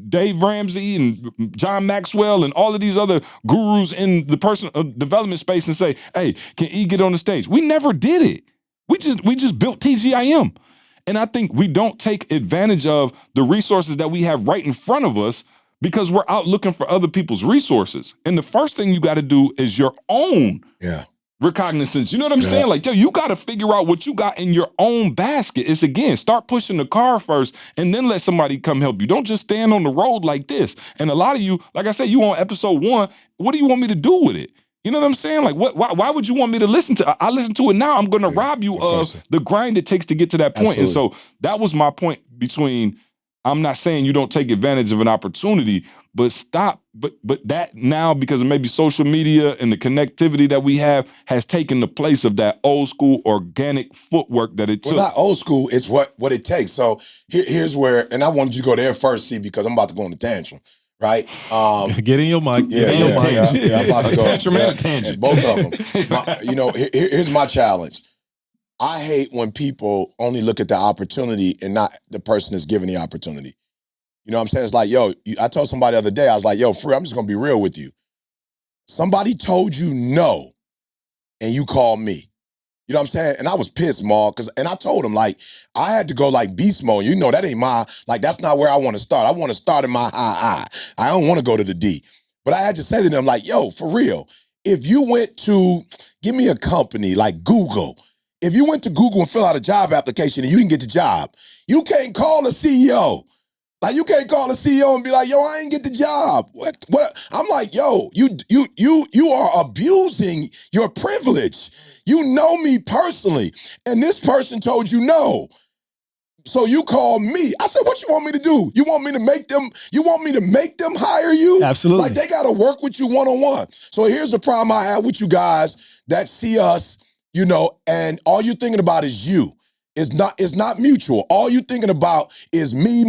Dave Ramsey and John Maxwell and all of these other gurus in the personal development space and say, hey, can E get on the stage? We never did it. We just built TGIM. And I think we don't take advantage of the resources that we have right in front of us, because we're out looking for other people's resources. And the first thing you got to do is your own recognizance. You know what I'm saying? Like, yo, you got to figure out what you got in your own basket. It's, again, start pushing the car first, and then let somebody come help you. Don't just stand on the road like this. And a lot of you, like I said, you on episode 1, what do you want me to do with it? You know what I'm saying? Like, why would you want me to listen to it? I listen to it now. I'm going to rob you of the grind it takes to get to that point. Absolutely. And so that was my point between, I'm not saying you don't take advantage of an opportunity, but stop. But that now, because of maybe social media and the connectivity that we have, has taken the place of that old school organic footwork that it took. Well, not old school, it's what it takes. So here's where, and I wanted you to go there first, see, because I'm about to go on the tantrum. Right? Get in your mic. I'm about to go. Tantrum and a tangent. Both of them. Here's my challenge. I hate when people only look at the opportunity and not the person that's giving the opportunity. You know what I'm saying? It's like, yo, I told somebody the other day, I was like, yo, Free, I'm just going to be real with you. Somebody told you no, and you called me. You know what I'm saying? And I was pissed, Ma, and I told him, like, I had to go like beast mode. You know, that ain't that's not where I want to start. I want to start in my high I. I don't want to go to the D. But I had to say to them, like, yo, for real, if you went to, give me a company like Google, if you went to Google and fill out a job application and you can get the job, you can't call a CEO. Like, you can't call a CEO and be like, yo, I ain't get the job. What? I'm like, yo, you are abusing your privilege. You know me personally, and this person told you no. So you call me. I said, what you want me to do? You want me to make them hire you? Absolutely. Like, they got to work with you one-on-one. So here's the problem I have with you guys that see us, and all you're thinking about is you. It's not mutual. All you're thinking about is me.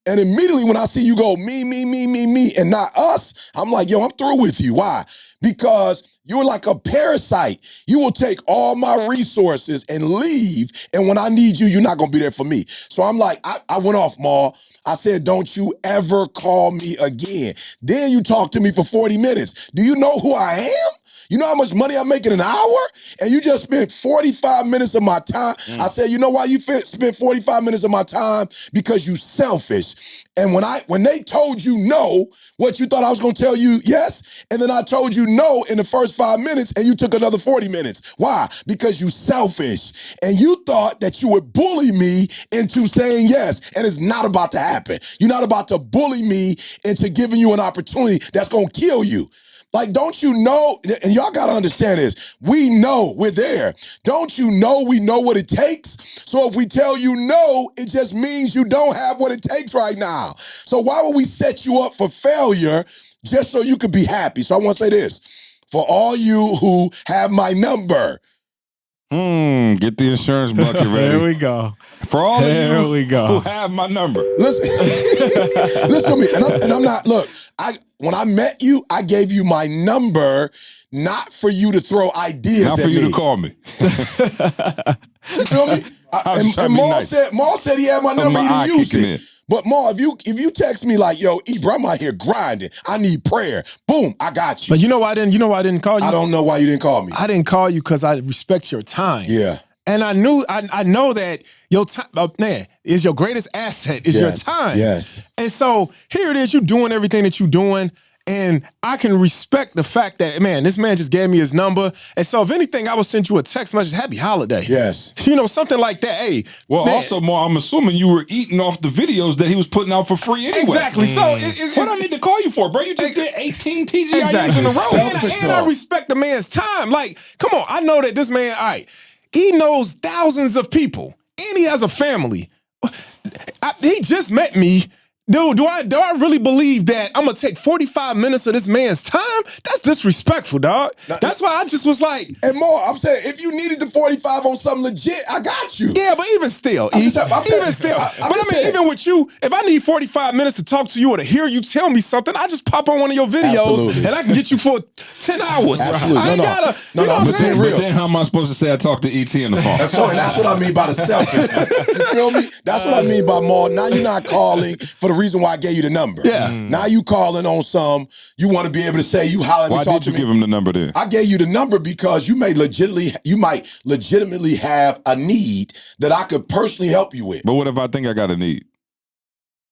And immediately when I see you go, me, and not us, I'm like, yo, I'm through with you. Why? Because you're like a parasite. You will take all my resources and leave, and when I need you, you're not going to be there for me. So I'm like, I went off, Ma. I said, don't you ever call me again. Then you talk to me for 40 minutes. Do you know who I am? You know how much money I make in an hour? And you just spent 45 minutes of my time. I said, you know why you spent 45 minutes of my time? Because you selfish. And when they told you no, what, you thought I was gonna tell you yes? And then I told you no in the first 5 minutes and you took another 40 minutes. Why? Because you selfish. And you thought that you would bully me into saying yes. And it's not about to happen. You're not about to bully me into giving you an opportunity that's gonna kill you. Like, don't you know, and y'all gotta understand this, we know we're there. Don't you know we know what it takes? So if we tell you no, it just means you don't have what it takes right now. So why would we set you up for failure just so you could be happy? So I wanna say this, for all you who have my number, get the insurance bucket ready. There we go. For all of you we go. who have my number. listen, listen to me, and I'm not, look, when I met you, I gave you my number, not for you to throw ideas Not at for you me. to call me. You feel me? And Maul said he had my number, he didn't use it. But Maul, if you text me like, yo, E, bro, I'm out here grinding, I need prayer, boom, I got you. But you know why I didn't call you? I don't know why you didn't call me. I didn't call you because I respect your time. Yeah. And I know that your time, man, is your greatest asset is your time. Yes. And so here it is, you doing everything that you doing. And I can respect the fact that, man, this man just gave me his number. And so if anything, I will send you a text message, happy holiday. Yes. You know, something like that. Hey. Well, man, also, more, I'm assuming you were eating off the videos that he was putting out for free anyway. Exactly. So what do I need to call you for, bro? You just did 18 TGIs in a row. And I respect the man's time. Like, come on, I know that this man, all right, he knows thousands of people and he has a family. He just met me. Dude, do I really believe that I'm gonna take 45 minutes of this man's time? That's disrespectful, dog. That's why I just was like, and more, I'm saying, if you needed the 45 on something legit, I got you. yeah, but even still, even with you, if I need 45 minutes to talk to you or to hear you tell me something, I just pop on one of your videos and I can get you for 10 hours. Absolutely. I ain't gotta, you know what I'm saying? But then how am I supposed to say I talked to ET in the phone? And that's what I mean by the selfishness. You feel me? That's what I mean by more. Now you're not calling for the reason why I gave you the number. Yeah. Now you calling on you want to be able to say you hollered. Why did you give him the number then? I gave you the number because you might legitimately have a need that I could personally help you with. But what if I think I got a need?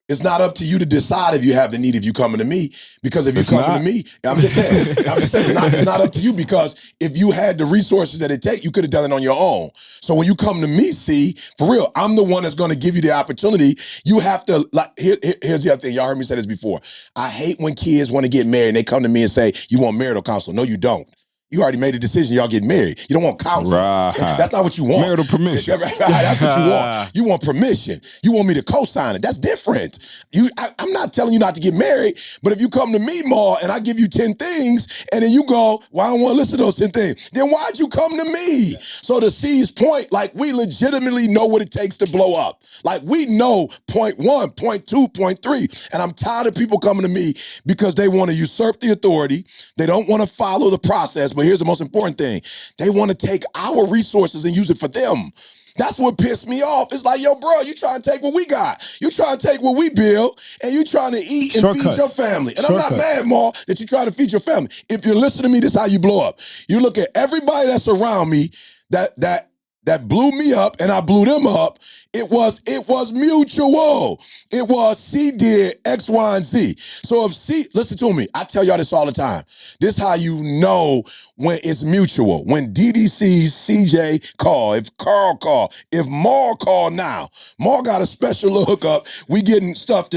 It's not up to you to decide if you have the need if you coming to me. Because if you coming to me, I'm just saying, it's not up to you, because if you had the resources that it take, you could have done it on your own. So when you come to me, see, for real, I'm the one that's going to give you the opportunity. You have to, like, here's the other thing. Y'all heard me say this before. I hate when kids want to get married and they come to me and say, you want marital counseling. No, you don't. You already made a decision, y'all get married. You don't want counseling. Right. That's not what you want. Marital permission. That's what you want. You want permission. You want me to co-sign it. That's different. I'm not telling you not to get married, but if you come to me, Ma, and I give you 10 things, and then you go, well, I don't want to listen to those 10 things, then why'd you come to me? So to C's point, like, we legitimately know what it takes to blow up. Like, we know point 1, point 2, point 3, and I'm tired of people coming to me because they want to usurp the authority. They don't want to follow the process. But here's the most important thing. They want to take our resources and use it for them. That's what pissed me off. It's like, yo, bro, you trying to take what we got. You trying to take what we build, and you trying to eat and feed your family. And I'm not mad, Ma, that you trying to feed your family. If you're listening to me, this is how you blow up. You look at everybody that's around me that blew me up and I blew them up. It was mutual. It was C did X, Y, and Z. So if C, listen to me, I tell y'all this all the time. This is how you know when it's mutual. When DDC's CJ call, if Carl call, if Maul call now, Maul got a special little hookup. We getting stuff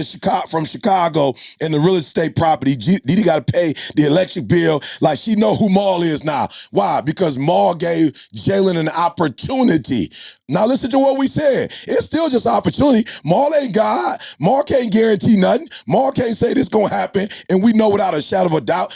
from Chicago and the real estate property. DD got to pay the electric bill. Like, she know who Maul is now. Why? Because Maul gave Jalen an opportunity. Now listen to what we said. It's still just opportunity. Maul ain't God. Maul can't guarantee nothing. Maul can't say this gonna happen, and we know without a shadow of a doubt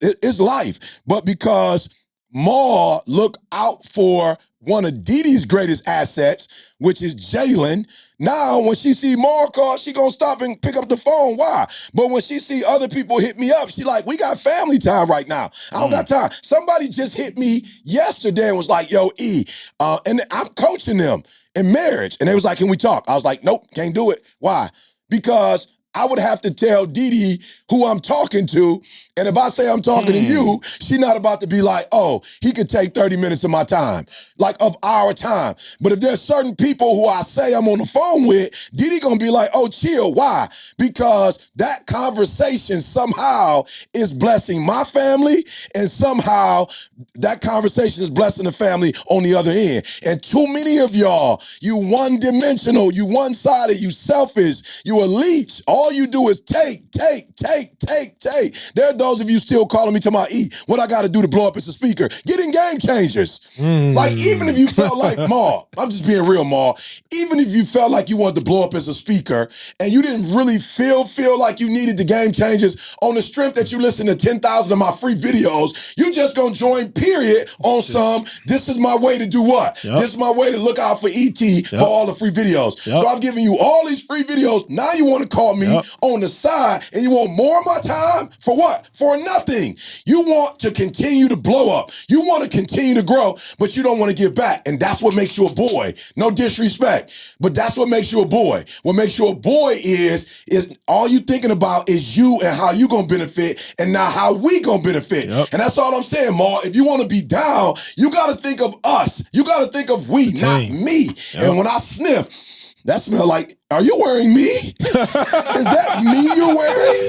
it's life. But because Maul look out for one of DD's greatest assets, which is Jalen, now when she see Maul call, she gonna stop and pick up the phone. Why? But when she see other people hit me up, she like, we got family time right now. I don't got time. Somebody just hit me yesterday and was like, yo, E, and I'm coaching them in marriage. And they was like, can we talk? I was like, nope, can't do it. Why? Because I would have to tell Didi who I'm talking to, and if I say I'm talking to you, she not about to be like, oh, he could take 30 minutes of my time, like of our time. But if there's certain people who I say I'm on the phone with, Didi gonna be like, oh, chill. Why? Because that conversation somehow is blessing my family, and somehow that conversation is blessing the family on the other end. And too many of y'all, you one-dimensional, you one-sided, you selfish, you a leech, all all you do is take. There are those of you still calling me to my E. What I got to do to blow up as a speaker? Get in Game Changers. Like, even if you felt like, Ma, I'm just being real, Ma, even if you felt like you wanted to blow up as a speaker and you didn't really feel like you needed the Game Changers on the strength that you listen to 10,000 of my free videos, you just gonna join, period, on this is my way to do what? Yep. This is my way to look out for ET for all the free videos. Yep. So I've given you all these free videos. Now you want to call me on the side and you want more of my time for what? For nothing. You want to continue to blow up. You want to continue to grow, but you don't want to give back. And that's what makes you a boy. No disrespect, but that's what makes you a boy. What makes you a boy is all you thinking about is you and how you gonna benefit and not how we gonna benefit. Yep. And that's all I'm saying, Ma. If you want to be down, you got to think of us. You got to think of we, not me. Yep. And when I sniff, that smell like, are you wearing me? Is that me you're wearing?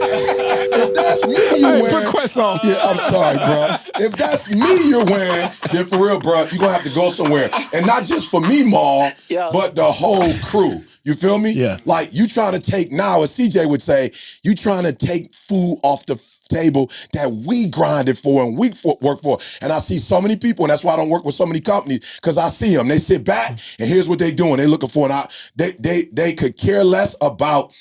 If that's me you're wearing. Put Quest on. Yeah, I'm sorry, bro. If that's me you're wearing, then for real, bro, you're going to have to go somewhere. And not just for me, Ma, but the whole crew. You feel me? Yeah. Like, you trying to take now, as CJ would say, you trying to take food off the table that we grinded for and we work for. And I see so many people, and that's why I don't work with so many companies, because I see them. They sit back, and here's what they're doing. They're looking for they could care less about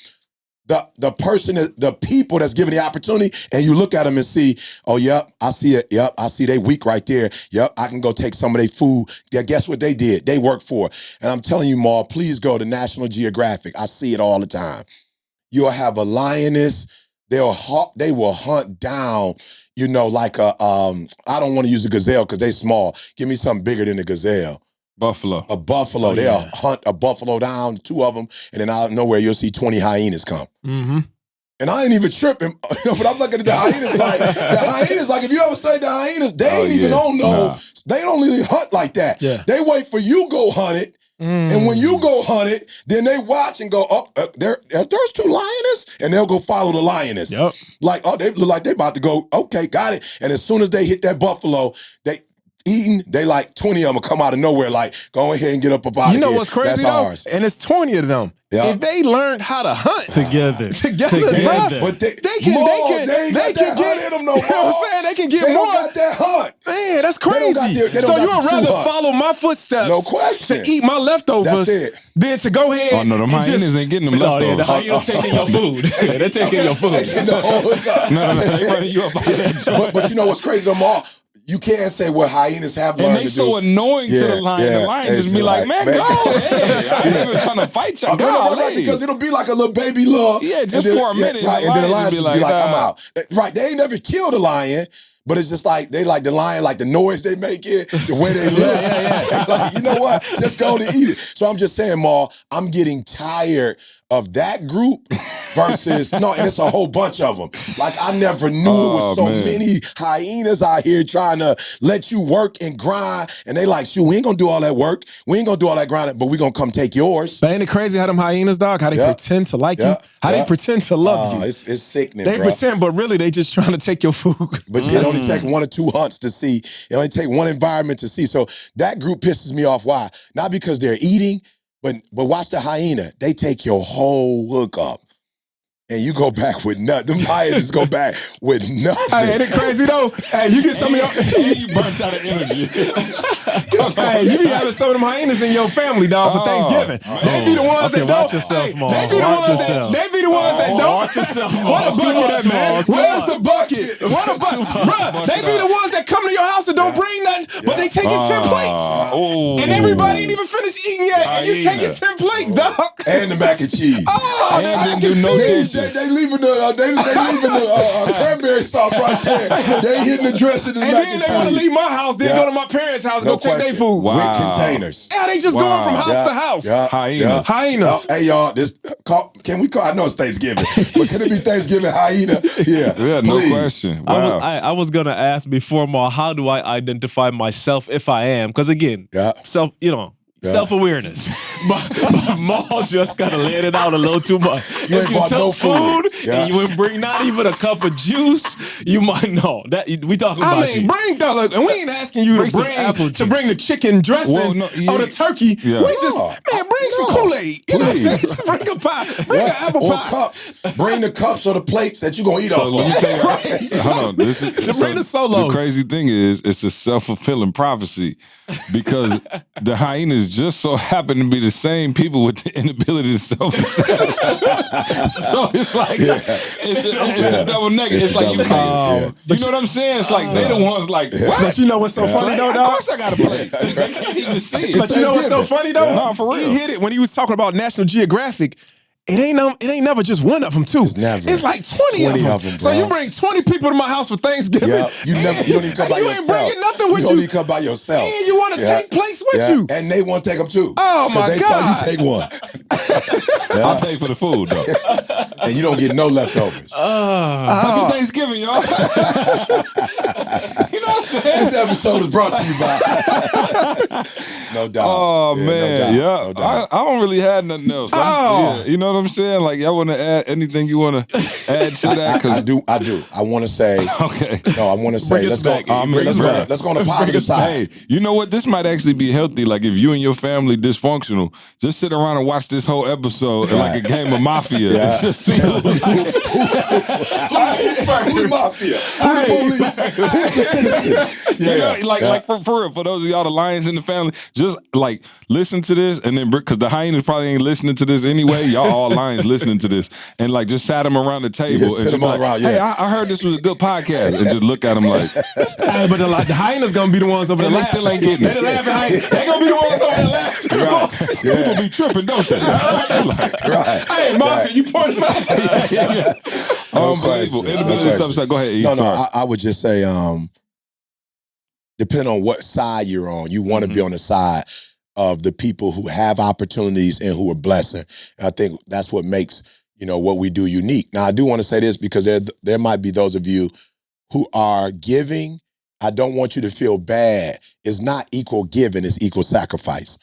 the person, the people that's given the opportunity, and you look at them and see, oh, yep, I see it. Yep, I see they weak right there. Yep, I can go take some of their food. Yeah, guess what they did? They worked for it. And I'm telling you, Ma, please go to National Geographic. I see it all the time. You'll have a lioness. They will hunt down, you know, like a, I don't want to use a gazelle because they small. Give me something bigger than a gazelle. Buffalo. A buffalo. They'll hunt a buffalo down, 2 of them, and then out of nowhere you'll see 20 hyenas come. Mm-hmm. And I ain't even tripping, but I'm looking at the hyenas like, if you ever studied the hyenas, they ain't even don't know. Nah. They don't really hunt like that. Yeah. They wait for you go hunt it. And when you go hunt it, then they watch and go, oh, there's 2 lioness, and they'll go follow the lioness. Yep. Like, oh, they look like they about to go, okay, got it. And as soon as they hit that buffalo, they eating, they like 20 of them will come out of nowhere, like, go ahead and get up out of here. You know what's crazy, though? Ours. And it's 20 of them. Yep. If they learned how to hunt together, bro, but they can get them no more. You know what I'm saying? They can get more. They don't got that hunt. Man, that's crazy. So you would rather follow my footsteps, no question, to eat my leftovers than to go ahead. Oh no, them hyenas ain't getting them leftovers. The hyenas taking your food. They're taking your food. No, they running you up. But you know what's crazy, them all. You can't say what hyenas have learned. And they so annoying to the lion. The lion just be like, man, go ahead. I ain't even trying to fight y'all. Right, because it'll be like a little baby love. Yeah, just for a minute. Right, and then the lion just be like, I'm out. Right, they ain't never killed a lion. But it's just like, they like the lion, like the noise they make it, the way they look. Like, you know what? Just go to eat it. So I'm just saying, Ma, I'm getting tired of that group versus, and it's a whole bunch of them. Like, I never knew it was so many hyenas out here trying to let you work and grind. And they like, shoot, we ain't gonna do all that work. We ain't gonna do all that grinding, but we gonna come take yours. But ain't it crazy how them hyenas, dog, how they pretend to like you? How they pretend to love you? It's sickening, They pretend, but really they just trying to take your food. But it only take 1 or 2 hunts to see. It only take 1 environment to see. So that group pisses me off. Why? Not because they're eating, but watch the hyena. They take your whole hookup. And you go back with nothing. Them hyenas go back with nothing. Hey, ain't it crazy though? Hey, you get some of your and you burnt out of energy. Hey, you be having some of them hyenas in your family, dog, for Thanksgiving. They be the ones that don't. Watch yourself, Mom. They be the ones that don't. Watch yourself, Mom. What a bucket, man. Where's the bucket? What a bucket. Bruh, they be the ones that come to your house and don't bring nothing, but they taking 10 plates. And everybody ain't even finished eating yet, and you taking 10 plates, dog. And the mac and cheese. Oh, and then do no dishes. They leaving the cranberry sauce right there. They hitting the dressing. And then they want to leave my house, then go to my parents' house and go take their food. With containers. Yeah, they just going from house to house. Hyenas. Hyenas. Hey, y'all, can we call, I know it's Thanksgiving, but can it be Thanksgiving hyena? Yeah, no question. Wow. I was going to ask before, Ma, how do I identify myself if I am? Because again, self-awareness. But Maul just kind of laid it out a little too much. If you took food and you would bring not even a cup of juice, you might know. That we talking about you. Bring dog, and we ain't asking you to bring the chicken dressing or the turkey. We just, bring some Kool-Aid. You know what I'm saying? Just bring a pie. Bring an apple or pie. cups. Bring the cups or the plates that you're going to eat So off let me of. tell you, hold on. This is, Just bring the solo. The crazy thing is, it's a self-fulfilling prophecy because the hyenas just so happen to be the same people with the inability to self-fulfill. So it's like, it's a double negative. It's like you can't, you know what I'm saying? It's like they the ones like, what? But you know what's so funny though, Of dog? course I got to play. They can't even see it. But you know what's so funny though? No, for real. He hit it when he was talking about National Geographic. It ain't never just one of them too. It's never. It's like 20 of them. So bro. you bring 20 people to my house for Thanksgiving. Yeah, you don't even come by you yourself. You ain't bringing nothing with you. you. don't even come by yourself. And you want to take plates with you. And they want to take them too. Oh my they God. saw you take one. I pay for the food though. And you don't get no leftovers. Happy Thanksgiving, y'all. You know what I'm saying? This episode is brought to you by No doubt. Oh man, no doubt. I don't really have nothing else. You know what I'm saying? Like y'all want to add anything you want to add to that? Because I do. I want to say. Okay. No, I want to say. Let's go. Let's go on the positive side. Hey, you know what? This might actually be healthy. Like if you and your family dysfunctional, just sit around and watch this whole episode like a game of Mafia. Yeah. Just see Who's mafia? Who the police? Who's the citizens? You know, like for real, for those of y'all the lions in the family, just like listen to this and then because the hyenas probably ain't listening to this anyway. Y'all all lions listening to this and like just sat them around the table and sit just 'em all like, around, hey, I heard this was a good podcast and just look at them like, Hey, but the hyenas gonna be the ones over there and they laughing. still ain't getting They the laughing hyenas. They gonna be the ones over there laughing. People be tripping, don't they? Right. Hey, Mafia, you pointed out. Unbelievable. question. Independent subside. Go ahead. E. No, Sorry. I would just say, depending on what side you're on, you want to be on the side of the people who have opportunities and who are blessing. And I think that's what makes, what we do unique. Now, I do want to say this because there might be those of you who are giving. I don't want you to feel bad. It's not equal giving, it's equal sacrifice.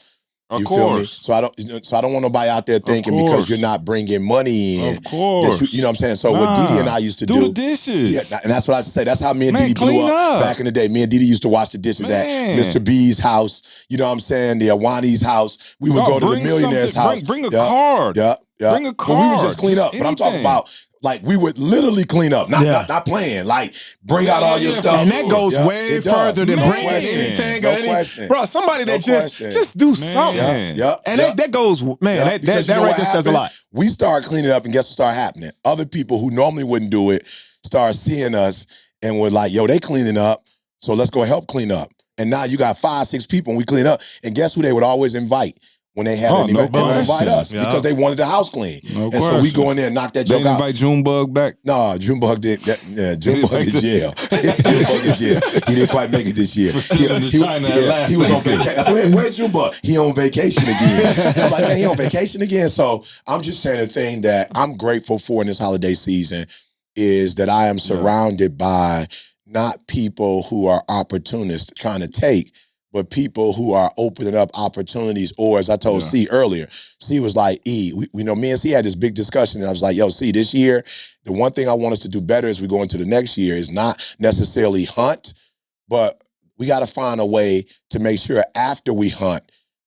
You feel me? So I don't want nobody out there thinking because you're not bringing money in. Of course. That you know what I'm saying? So what Didi and I used to do. the dishes. Yeah, and that's what I say. That's how me and Didi blew clean up up. back in the day. Me and Didi used to wash the dishes at Mr. B's house. You know what I'm saying? The Awani's house. We would go to the millionaire's house. Bring a card. Yeah. Bring a card. But we would just clean up. But I'm talking about like we would literally clean up, not playing. Like bring out all your stuff, and that goes way further than bringing anything. No question, bro. Somebody that just do something. Yeah, and that goes, man. That right there says a lot. We start cleaning up, and guess what started happening? Other people who normally wouldn't do it start seeing us and were like, "Yo, they cleaning up, so let's go help clean up." And now you got 5, 6 people, and we clean up. And guess who they would always invite? When they had an event, they would invite us because they wanted the house clean. So we go in there and knock that joke out. They invite Junebug back? No, Junebug did. Junebug in jail. Junebug in jail. He didn't quite make it this year. He was on vacation. So, where's Junebug? He on vacation again. I'm like, man, he on vacation again. So I'm just saying the thing that I'm grateful for in this holiday season is that I am surrounded by not people who are opportunists trying to take, but people who are opening up opportunities, or as I told C earlier, C was like, me and C had this big discussion, and I was like, yo, C, this year, the one thing I want us to do better as we go into the next year is not necessarily hunt, but we got to find a way to make sure after we hunt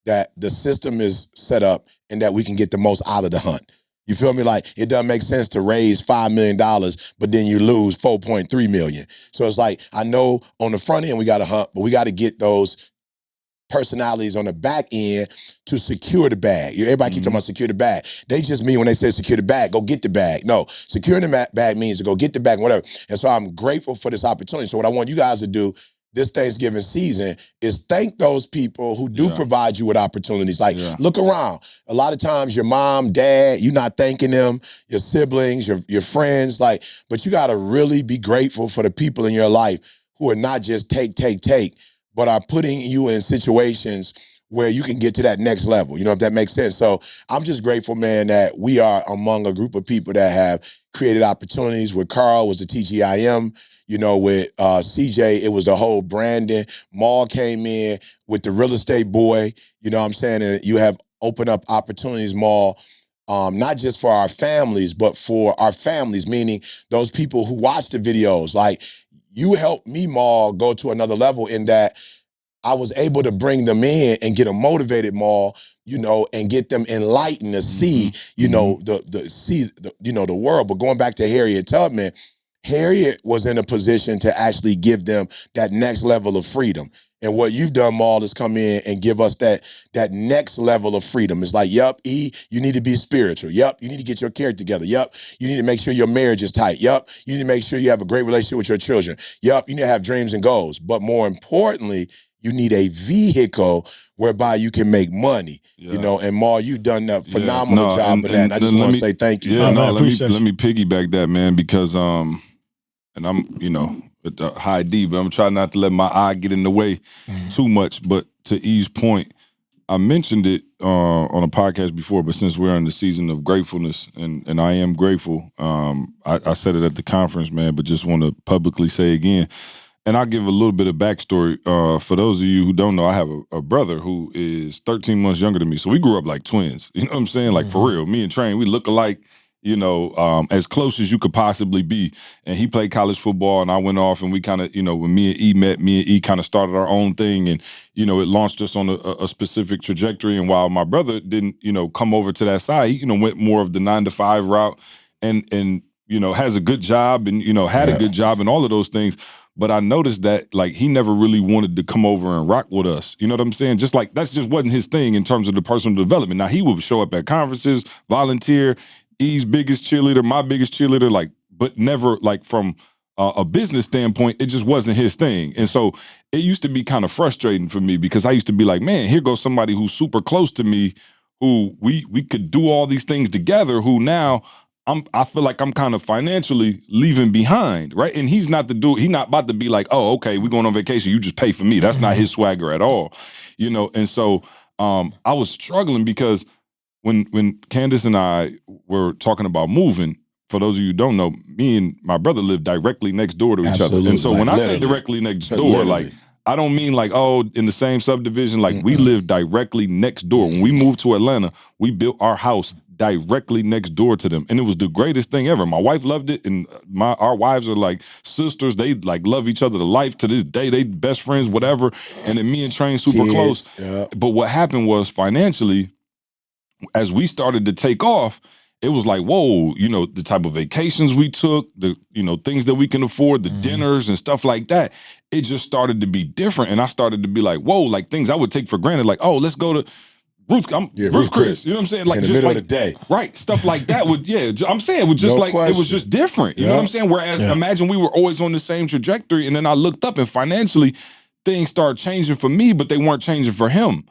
that the system is set up and that we can get the most out of the hunt. You feel me? Like, it doesn't make sense to raise $5 million, but then you lose $4.3 million. So it's like, I know on the front end we got to hunt, but we got to get those personalities on the back end to secure the bag. Everybody keep talking about secure the bag. They just mean when they say secure the bag, go get the bag. No, securing the bag means to go get the bag, whatever. And so I'm grateful for this opportunity. So what I want you guys to do this Thanksgiving season is thank those people who do provide you with opportunities. Like, look around. A lot of times your mom, dad, you're not thanking them, your siblings, your friends, but you got to really be grateful for the people in your life who are not just take, but are putting you in situations where you can get to that next level, if that makes sense. So I'm just grateful, man, that we are among a group of people that have created opportunities. With Carl was the TGIM, with CJ, it was the whole branding. Maul came in with the real estate boy, you know what I'm saying? And you have opened up opportunities, Maul, not just for our families, but for our families, meaning those people who watch the videos. Like, you helped me, Maul, go to another level in that I was able to bring them in and get them motivated more, you know, and get them enlightened to see, you know, the world. But going back to Harriet Tubman, Harriet was in a position to actually give them that next level of freedom. And what you've done, Maul, is come in and give us that next level of freedom. It's like, yup, E, you need to be spiritual. Yup, you need to get your character together. Yup, you need to make sure your marriage is tight. Yup, you need to make sure you have a great relationship with your children. Yup, you need to have dreams and goals. But more importantly, you need a vehicle whereby you can make money. You know, and Maul, you've done a phenomenal job of that. And I just want to say thank you. Yeah, let me piggyback that, man, because and I'm, you know, high D, but I'm trying not to let my eye get in the way too much. But to E's point, I mentioned it on a podcast before, but since we're in the season of gratefulness, and I am grateful, I said it at the conference, man, but just want to publicly say again, and I'll give a little bit of backstory. For those of you who don't know, I have a brother who is 13 months younger than me. So we grew up like twins. You know what I'm saying? Like, for real. Me and Train, we look alike, you know, as close as you could possibly be. And he played college football, and I went off, and we kind of, you know, when me and E met, me and E kind of started our own thing. And, you know, it launched us on a specific trajectory. And while my brother didn't, you know, come over to that side, he, you know, went more of the 9-to-5 route and you know, has a good job and, you know, had a good job and all of those things. But I noticed that, like, he never really wanted to come over and rock with us. You know what I'm saying? Just like, that's just wasn't his thing in terms of the personal development. Now, he would show up at conferences, volunteer, E's biggest cheerleader, my biggest cheerleader, like, but never, like, from a business standpoint, it just wasn't his thing. And so it used to be kind of frustrating for me because I used to be like, man, here goes somebody who's super close to me, who we could do all these things together, who now I feel like I'm kind of financially leaving behind, right? And he's not the dude, he's not about to be like, oh, okay, we're going on vacation, you just pay for me. That's not his swagger at all, you know? And so I was struggling because when Candace and I were talking about moving, for those of you who don't know, me and my brother live directly next door to each other. And so when I say directly next door, like, I don't mean like, oh, in the same subdivision, like we live directly next door. When we moved to Atlanta, we built our house directly next door to them. And it was the greatest thing ever. My wife loved it, and our wives are like sisters. They like love each other to life to this day. They best friends, whatever. And then me and Train super close. Yeah. But what happened was, financially, as we started to take off, it was like, whoa, you know, the type of vacations we took, the, you know, things that we can afford, the dinners and stuff like that, it just started to be different. And I started to be like, whoa, like things I would take for granted, like, oh, let's go to Ruth Chris. You know what I'm saying? Like, in the just middle like, of the day. Right, stuff like that would, I'm saying, it was just like, it was just different. You know what I'm saying? Whereas imagine we were always on the same trajectory, and then I looked up and financially things started changing for me, but they weren't changing for him.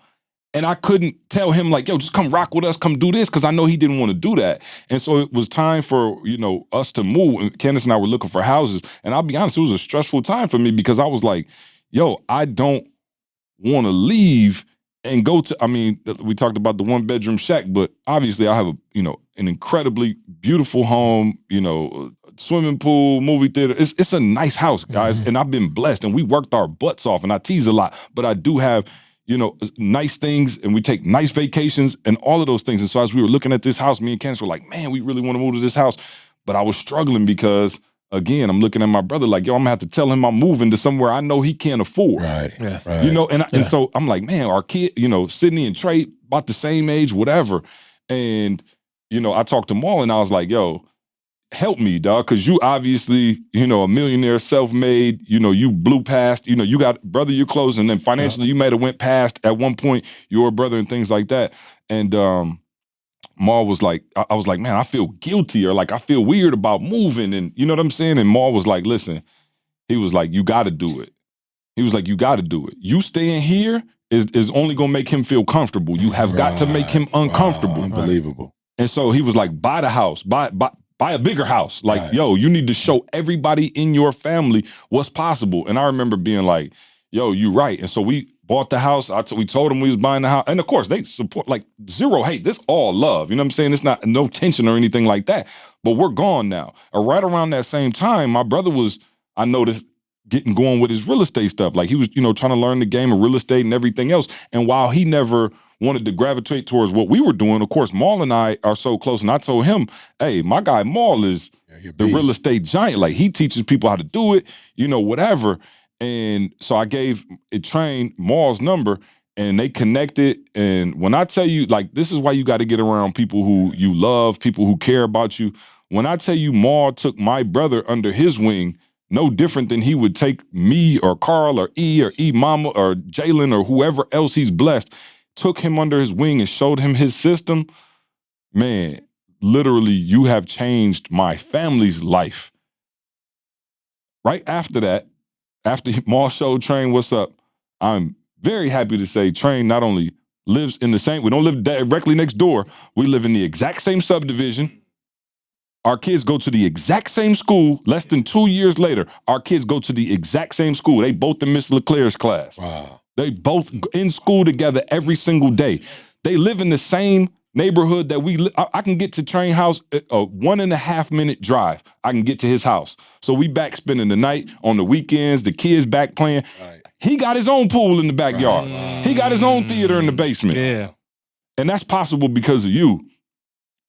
And I couldn't tell him like, yo, just come rock with us, come do this, because I know he didn't want to do that. And so it was time for, you know, us to move. And Candace and I were looking for houses. And I'll be honest, it was a stressful time for me because I was like, yo, I don't want to leave and go to, I mean, we talked about the 1-bedroom shack, but obviously I have an incredibly beautiful home, you know, swimming pool, movie theater. It's a nice house, guys. And I've been blessed, and we worked our butts off, and I tease a lot, but I do have, you know, nice things, and we take nice vacations and all of those things. And so as we were looking at this house, me and Candace were like, man, we really want to move to this house. But I was struggling because, again, I'm looking at my brother like, yo, I'm gonna have to tell him I'm moving to somewhere I know he can't afford. Right. You know, and so I'm like, man, our kid, you know, Sydney and Trey, about the same age, whatever. And, you know, I talked to Maul, and I was like, yo, help me, dog, because you obviously, you know, a millionaire, self-made, you know, you blew past, you know, you got, brother, you're close, and then financially you might have went past at one point your brother and things like that. And Maul was like, I was like, man, I feel guilty, or like I feel weird about moving, and you know what I'm saying? And Maul was like, listen, he was like, you got to do it. He was like, you got to do it. You staying here is only going to make him feel comfortable. You have got to make him uncomfortable. Unbelievable. And so he was like, buy the house, buy a bigger house. Like, yo, you need to show everybody in your family what's possible. And I remember being like, yo, you right. And so we bought the house. We told them we was buying the house. And of course, they support, like, zero hate. This all love. You know what I'm saying? It's not no tension or anything like that. But we're gone now. Right around that same time, my brother was, I noticed, going with his real estate stuff. Like, he was, you know, trying to learn the game of real estate and everything else. And while he never wanted to gravitate towards what we were doing, of course, Maul and I are so close. And I told him, hey, my guy Maul is the real estate giant. Like, he teaches people how to do it, you know, whatever. And so I gave Train Maul's number, and they connected. And when I tell you, like, this is why you got to get around people who you love, people who care about you. When I tell you Maul took my brother under his wing, no different than he would take me or Carl or E Mama or Jalen or whoever else he's blessed, took him under his wing and showed him his system, man, literally, you have changed my family's life. Right after that, after Maul showed Train what's up, I'm very happy to say Train not only lives in the same, we don't live directly next door, we live in the exact same subdivision. Our kids go to the exact same school. Less than 2 years later, our kids go to the exact same school. They both in Miss LeClaire's class. Wow. They both in school together every single day. They live in the same neighborhood that we live. I can get to Train house a 1.5 minute drive. I can get to his house. So we back spending the night on the weekends, the kids back playing. Right. He got his own pool in the backyard. Right. He got his own theater in the basement. Yeah. And that's possible because of you.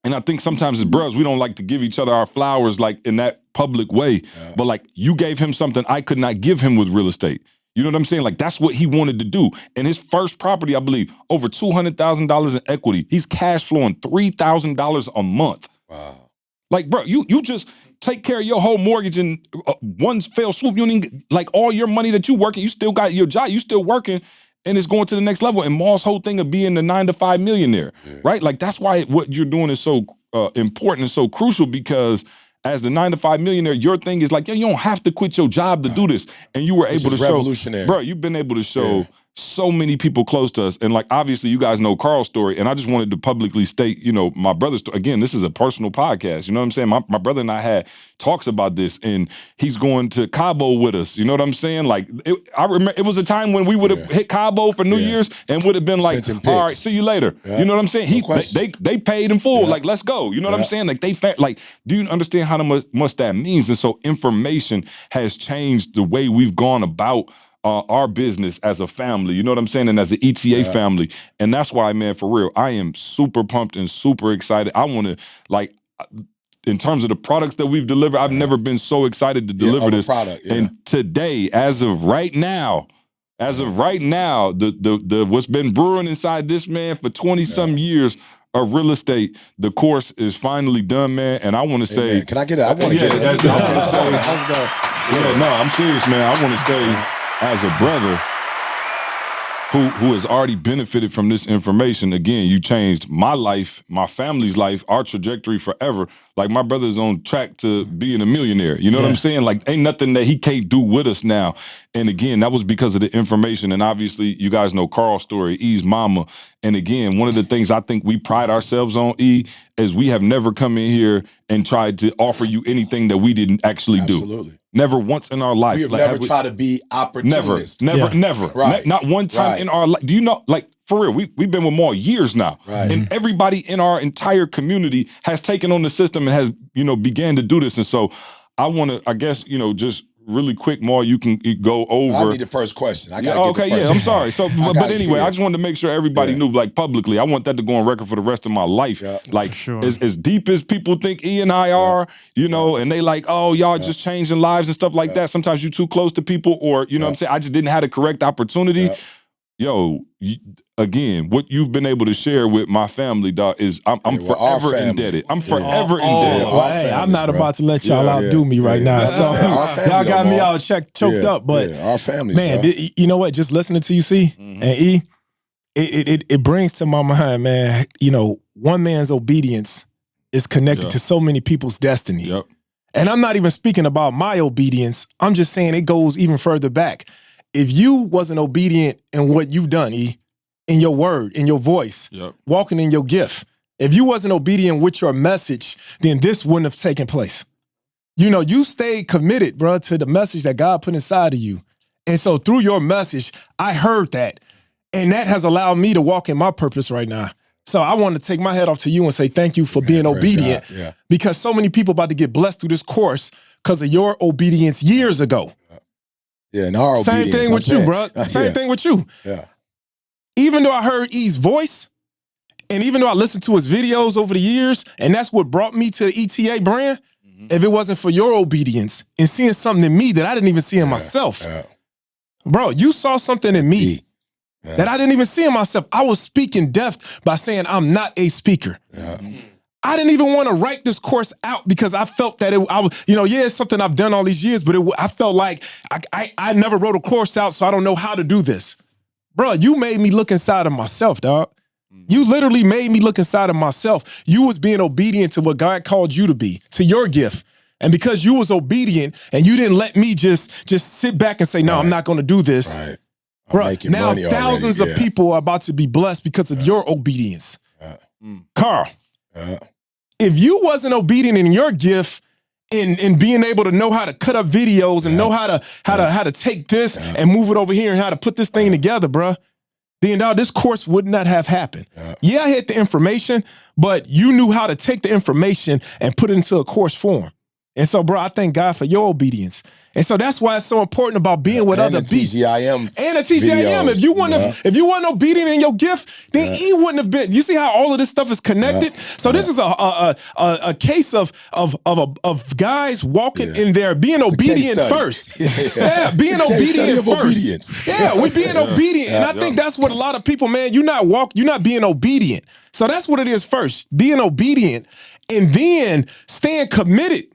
And I think sometimes as bros, we don't like to give each other our flowers like in that public way. Yeah. But like you gave him something I could not give him with real estate. You know what I'm saying? Like that's what he wanted to do. And his first property, I believe, over $200,000 in equity. He's cash flowing $3,000 a month. Wow. Like, bro, you just take care of your whole mortgage in one fell swoop. You don't even, like all your money that you working, you still got your job, you still working, and it's going to the next level. And Maul's whole thing of being the 9-to-5 millionaire, right? Like that's why what you're doing is so important and so crucial, because as the 9-to-5 millionaire, your thing is like, yo, you don't have to quit your job to do this. And you were able to show, bro, you've been able to show so many people close to us. And like, obviously you guys know Carl's story. And I just wanted to publicly state, you know, my brother's story. Again, this is a personal podcast. You know what I'm saying? My brother and I had talks about this, and he's going to Cabo with us. You know what I'm saying? Like, I remember it was a time when we would have hit Cabo for New Year's and would have been like, all right, see you later. You know what I'm saying? They paid in full. Like, let's go. You know what I'm saying? Like, like, do you understand how much that means? And so information has changed the way we've gone about our business as a family, you know what I'm saying? And as an ETA family. And that's why, man, for real, I am super pumped and super excited. I want to, like, in terms of the products that we've delivered, I've never been so excited to deliver this. And today, as of right now, the what's been brewing inside this man for 20-some years of real estate, the course is finally done, man. And I want to say, man, can I get it? I want to get it. Let's go. Yeah, no, I'm serious, man. I want to say, as a brother who has already benefited from this information, again, you changed my life, my family's life, our trajectory forever. Like, my brother's on track to being a millionaire. You know what I'm saying? Like, ain't nothing that he can't do with us now. And again, that was because of the information. And obviously, you guys know Carl's story, E's mama. And again, one of the things I think we pride ourselves on, E, is we have never come in here and tried to offer you anything that we didn't actually do. Never once in our life. We have never tried to be opportunists. Never. Right. Not one time in our life. Do you know, like, for real, we've been with Maul years now. Right. And everybody in our entire community has taken on the system and has, you know, began to do this. And so I want to, I guess, you know, just really quick, Maul, you can go over. I'll be the first question. I got okay, yeah, I'm sorry. So, but anyway, I just wanted to make sure everybody knew, like, publicly. I want that to go on record for the rest of my life. Like, as deep as people think E and I are, you know, and they like, oh, y'all just changing lives and stuff like that. Sometimes you too close to people, or, you know what I'm saying? I just didn't have the correct opportunity. Yo, again, what you've been able to share with my family, dog, is I'm forever indebted. I'm forever indebted. Hey, I'm not about to let y'all outdo me right now. So y'all got me all choked up. But our family, man, you know what? Just listening to you, C and E, it brings to my mind, man. You know, one man's obedience is connected to so many people's destiny. And I'm not even speaking about my obedience. I'm just saying it goes even further back. If you wasn't obedient in what you've done, E, in your word, in your voice, walking in your gift, if you wasn't obedient with your message, then this wouldn't have taken place. You know, you stayed committed, bro, to the message that God put inside of you. And so through your message, I heard that. And that has allowed me to walk in my purpose right now. So I want to take my head off to you and say thank you for being obedient. Because so many people about to get blessed through this course because of your obedience years ago. Yeah, and our Same thing with you, bro. Same thing with you. Even though I heard E's voice, and even though I listened to his videos over the years, and that's what brought me to the ETA brand, if it wasn't for your obedience and seeing something in me that I didn't even see in myself, Bro, you saw something in me that I didn't even see in myself. I was speaking death by saying I'm not a speaker. I didn't even want to write this course out because I felt that it's something I've done all these years, but I felt like I never wrote a course out, so I don't know how to do this. Bro, you made me look inside of myself, dog. You literally made me look inside of myself. You was being obedient to what God called you to be, to your gift. And because you was obedient and you didn't let me just sit back and say, no, I'm not going to do this. Right. Bro, now thousands of people are about to be blessed because of your obedience. Carl, if you wasn't obedient in your gift, in being able to know how to cut up videos and know how to take this and move it over here and how to put this thing together, bro, then this course would not have happened. Yeah, I had the information, but you knew how to take the information and put it into a course form. And so, bro, I thank God for your obedience. And so that's why it's so important about being with other beasts. TGIM and a TGIM. Videos. If you weren't obedient in your gift, then he wouldn't have been. You see how all of this stuff is connected? So this is a case of guys walking in there, being obedient first. Being obedient first. We're being obedient. And I think that's what a lot of people, man, you're not being obedient. So that's what it is first. Being obedient and then staying committed.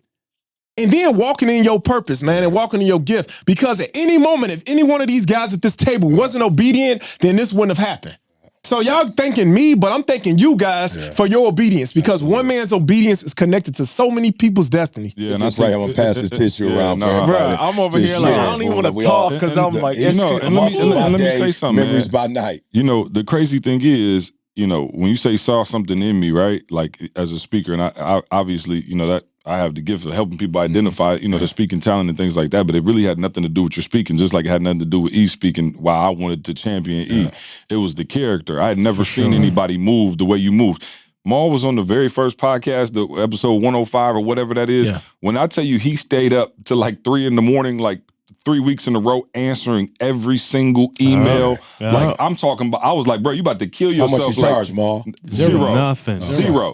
And then walking in your purpose, man, and walking in your gift. Because at any moment, if any one of these guys at this table wasn't obedient, then this wouldn't have happened. So y'all thanking me, but I'm thanking you guys for your obedience. Because one man's obedience is connected to so many people's destiny. Yeah, and that's right. I'm going to pass this tissue around. Bro, I'm over here like, I don't even want to talk because I'm like, let me say something, memories by night. You know, the crazy thing is, you know, when you say saw something in me, right? Like as a speaker, and I obviously, you know, that I have the gift of helping people identify, you know, their speaking talent and things like that, but it really had nothing to do with your speaking, just like it had nothing to do with E speaking while I wanted to champion E. It was the character. I had never seen anybody move the way you moved. Maul was on the very first podcast, the episode 105 or whatever that is. When I tell you he stayed up to like 3 a.m, like 3 weeks in a row answering every single email. Like I'm talking about, I was like, bro, you about to kill yourself. How much you charge, Maul? Zero.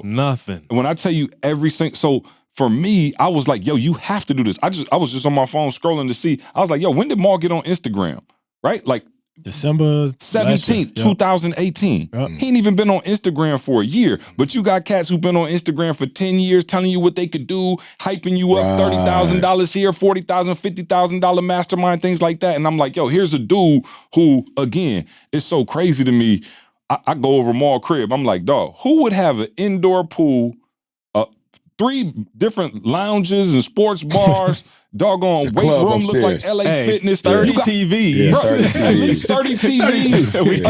Nothing. And when I tell you every single, so for me, I was like, yo, you have to do this. I was just on my phone scrolling to see. I was like, yo, when did Maul get on Instagram? Right? Like December 17th, 2018. He ain't even been on Instagram for a year. But you got cats who've been on Instagram for 10 years telling you what they could do, hyping you up, $30,000 here, $40,000, $50,000 mastermind, things like that. And I'm like, yo, here's a dude who, again, it's so crazy to me. I go over Maul crib. I'm like, dog, who would have an indoor pool, 3 different lounges and sports bars, doggone weight room look like LA Fitness, 30 TVs. At least 30 TVs. We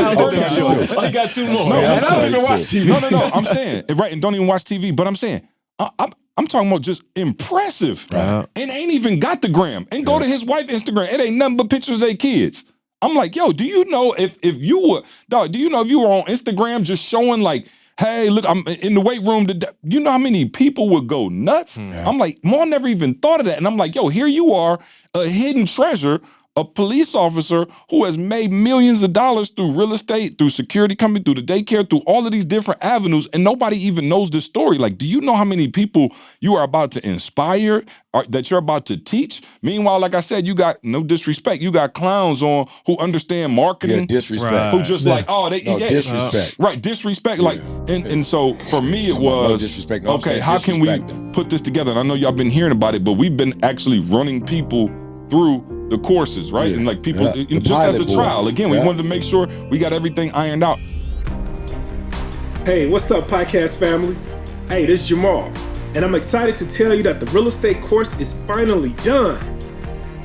got 2 more. No, I don't even watch TV. No. I'm saying, right, and don't even watch TV, but I'm saying, I'm talking about just impressive. And ain't even got the gram. And go to his wife Instagram. It ain't nothing but pictures of their kids. I'm like, yo, do you know if you were on Instagram just showing like, hey, look, I'm in the weight room. You know how many people would go nuts? I'm like, Maul never even thought of that. And I'm like, yo, here you are, a hidden treasure, a police officer who has made millions of dollars through real estate, through security company, through the daycare, through all of these different avenues, and nobody even knows this story. Like, do you know how many people you are about to inspire, or that you're about to teach? Meanwhile, like I said, you got, no disrespect, you got clowns on who understand marketing. Disrespect. Who just like, disrespect. Right, disrespect. Like, and so for me it was, no disrespect. No, okay, how can we put this together? And I know y'all been hearing about it, but we've been actually running people through the courses, right? And like people, just as a trial. Again, we wanted to make sure we got everything ironed out. Hey, what's up, podcast family? Hey, this is Jamal, and I'm excited to tell you that the real estate course is finally done.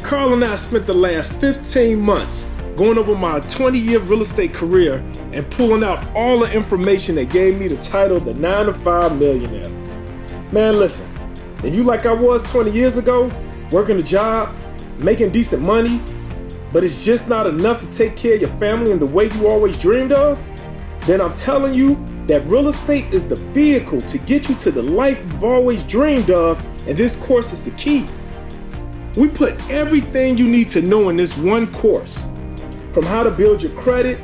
Carl and I spent the last 15 months going over my 20-year real estate career and pulling out all the information that gave me the title, the 9 to 5 Millionaire. Man, listen, if you like I was 20 years ago, working a job, making decent money, but it's just not enough to take care of your family in the way you always dreamed of, then I'm telling you that real estate is the vehicle to get you to the life you've always dreamed of, and this course is the key. We put everything you need to know in this one course, from how to build your credit,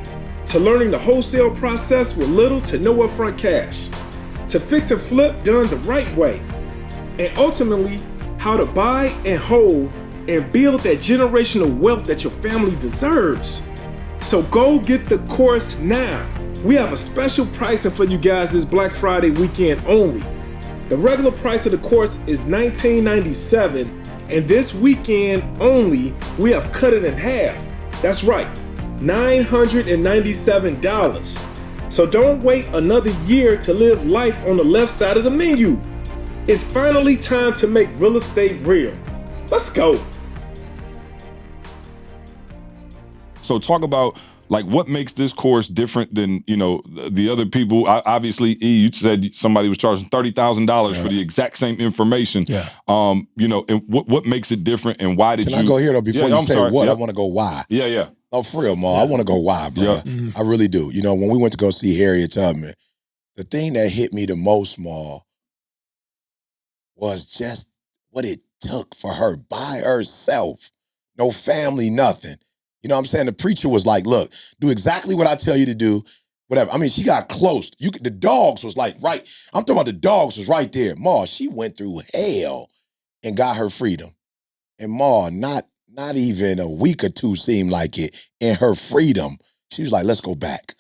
to learning the wholesale process with little to no upfront cash, to fix and flip done the right way, and ultimately how to buy and hold and build that generational wealth that your family deserves. So go get the course now. We have a special pricing for you guys this Black Friday weekend only. The regular price of the course is $19.97, and this weekend only, we have cut it in half. That's right, $997. So don't wait another year to live life on the left side of the menu. It's finally time to make real estate real. Let's go. So talk about like what makes this course different than, you know, the other people. Obviously, you said somebody was charging $30,000 for the exact same information. Yeah. You know, and what makes it different, and why did Can I go here though before you say what? Yep. I want to go why. Yeah. Oh, for real, Ma. I want to go why, bro. Yeah. I really do. You know, when we went to go see Harriet Tubman, the thing that hit me the most, Ma, was just what it took for her by herself. No family, nothing. You know what I'm saying? The preacher was like, look, do exactly what I tell you to do, whatever. I mean, she got close. The dogs was like, right. I'm talking about the dogs was right there. Ma, she went through hell and got her freedom. And Ma, not even a week or two seemed like it, in her freedom, she was like, let's go back.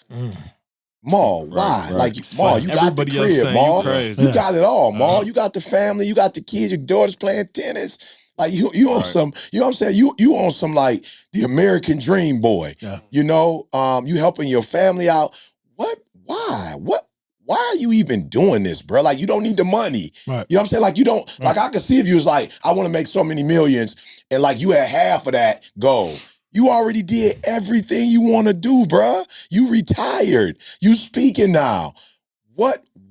Ma, why? Right. Like, Ma, you got the crib, Ma. You got it all, Ma. You got the family, you got the kids, your daughter's playing tennis. Like you on some, you know what I'm saying? You on some like the American dream, boy. Yeah. You know, you helping your family out. What? Why? Why are you even doing this, bro? Like, you don't need the money. Right. You know what I'm saying? Like, you don't, like, I could see if you was like, I want to make so many millions, and like you had half of that goal. You already did everything you want to do, bro. You retired. You speaking now.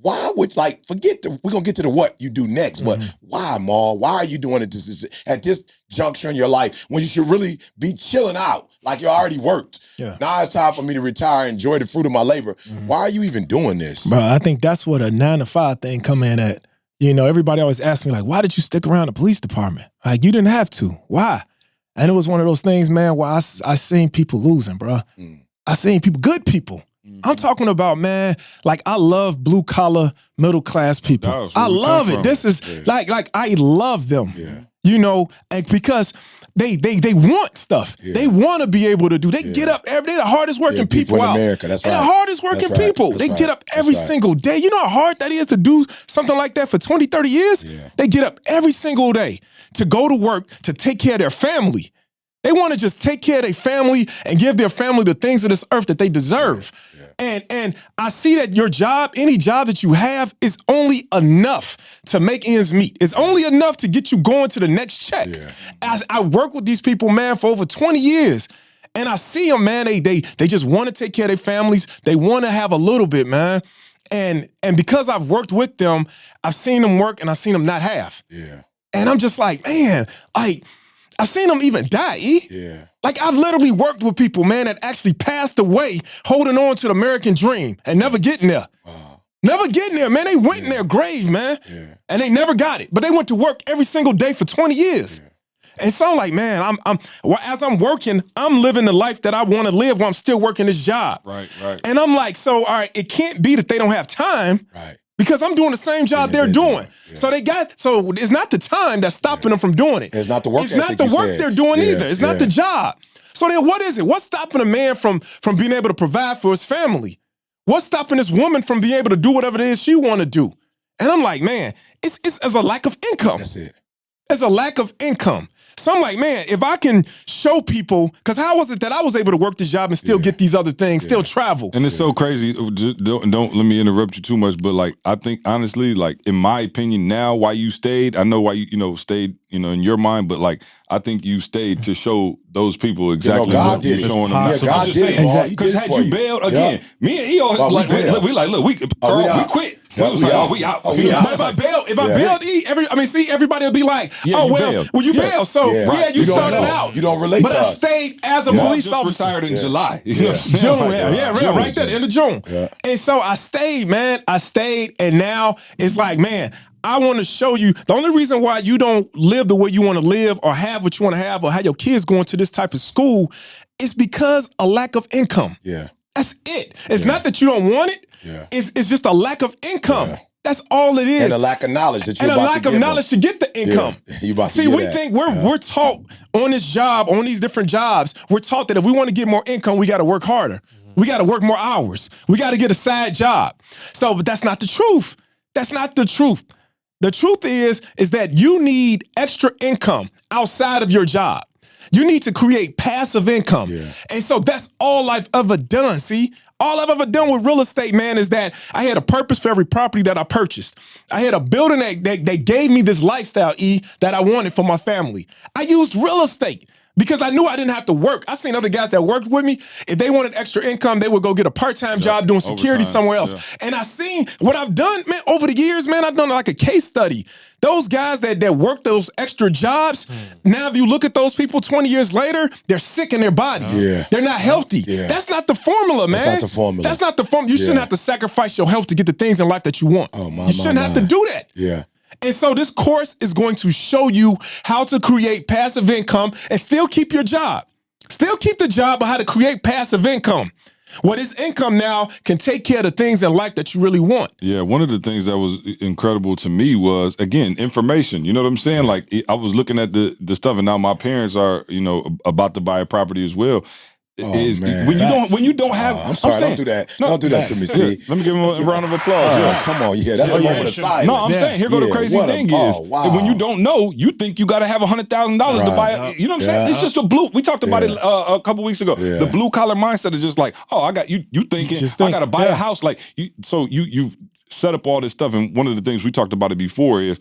Why would, like, we're going to get to the what you do next, but why, Ma? Why are you doing it at this juncture in your life when you should really be chilling out like you already worked? Yeah. Now it's time for me to retire and enjoy the fruit of my labor. Why are you even doing this? Bro, I think that's what a 9-to-5 thing come in at. You know, everybody always asks me, like, why did you stick around the police department? Like, you didn't have to. Why? And it was one of those things, man, where I seen people losing, bro. I seen people, good people. I'm talking about, man, like, I love blue collar, middle class people. I love it. This is like I love them. Yeah. You know, and because they want stuff. Yeah. They want to be able to do. They get up every day. The hardest working people in out. America. That's right. They're the hardest working That's right. people. That's They right. get up That's every right. single day. You know how hard that is to do something like that for 20, 30 years? Yeah. They get up every single day to go to work to take care of their family. They want to just take care of their family and give their family the things of this earth that they deserve. Yeah. And I see that your job, any job that you have, is only enough to make ends meet. It's only enough to get you going to the next check. Yeah. As I work with these people, man, for over 20 years, and I see them, man, they just want to take care of their families. They want to have a little bit, man. And because I've worked with them, I've seen them work and I've seen them not have. Yeah. And I'm just like, man, like, I've seen them even die, E. Yeah. Like, I've literally worked with people, man, that actually passed away holding on to the American dream and never getting there. Wow. Never getting there, man. They went in their grave, man. Yeah. And they never got it. But they went to work every single day for 20 years. Yeah. And so I'm like, man, as I'm working, I'm living the life that I want to live while I'm still working this job. Right. And I'm like, so, all right, it can't be that they don't have time. Right. Because I'm doing the same job they're doing. Yeah. So it's not the time that's stopping them from doing it. It's not the work It's not the work they're doing either. It's not the job. So then what is it? What's stopping a man from being able to provide for his family? What's stopping this woman from being able to do whatever it is she want to do? And I'm like, man, it's a lack of income. That's it. It's a lack of income. So I'm like, man, if I can show people, because how was it that I was able to work this job and still get these other things, still travel? And it's so crazy. Just don't let me interrupt you too much, but like, I think honestly, like, in my opinion now, why you stayed, I know why you stayed, in your mind, but like, I think you stayed to show those people exactly God what you're did it. showing them. Yeah, I'm God just did it, saying, Paul. He because did it had for you you. bailed again, me and EO, Oh, we quit. Yeah, We out. we out. But if I bailed, everybody would be like, Yeah, you well, bailed. you bailed. So you You don't started know. out. You don't relate But to I us. stayed as a I police just officer. retired in July. You know Yeah. what I'm saying? June, Like, right there, end of June. Yeah. And so I stayed, man. And now it's like, man, I want to show you the only reason why you don't live the way you want to live or have what you want to have or have your kids going to this type of school is because a lack of income. Yeah. That's it. It's not that you don't want it. Yeah. It's just a lack of income. Yeah. That's all it is. And a lack of knowledge that you're and a about lack to of give knowledge them. to get the income. Yeah, you about to See, get we that. think we're taught on this job, on these different jobs, we're taught that if we want to get more income, we got to work harder. We got to work more hours. We got to get a side job. So, but that's not the truth. That's not the truth. The truth is that you need extra income outside of your job. You need to create passive income. Yeah. And so that's all I've ever done. See, all I've ever done with real estate, man, is that I had a purpose for every property that I purchased. I had a building that gave me this lifestyle, that I wanted for my family. I used real estate because I knew I didn't have to work. I seen other guys that worked with me. If they wanted extra income, they would go get a part-time job doing security somewhere else. Yeah. And I seen what I've done, man, over the years, man, I've done like a case study. Those guys that work those extra jobs, now if you look at those people 20 years later, they're sick in their bodies. Yeah. They're not healthy. Yeah. That's not the formula, man. That's not the formula. That's not the formula. You shouldn't have to sacrifice your health to get the things in life that you want. Oh, you shouldn't have to do that. Yeah. And so this course is going to show you how to create passive income and still keep your job. Still keep the job, but how to create passive income. Well, this income now can take care of the things in life that you really want. Yeah, one of the things that was incredible to me was, again, information. You know what I'm saying? Like, I was looking at the stuff, and now my parents are, about to buy a property as well. Man. When you don't have, I'm sorry, don't do that. Don't do that to me, see. Let me give him a round of applause. Come on, that's a moment of silence. No, I'm saying, here go the crazy thing is, when you don't know, you think you got to have $100,000 to buy. You know what I'm saying? It's just a blue. We talked about it a couple weeks ago. Yeah. The blue collar mindset is just like, I got you thinking I got to buy a house. Like, you set up all this stuff, and one of the things we talked about it before is,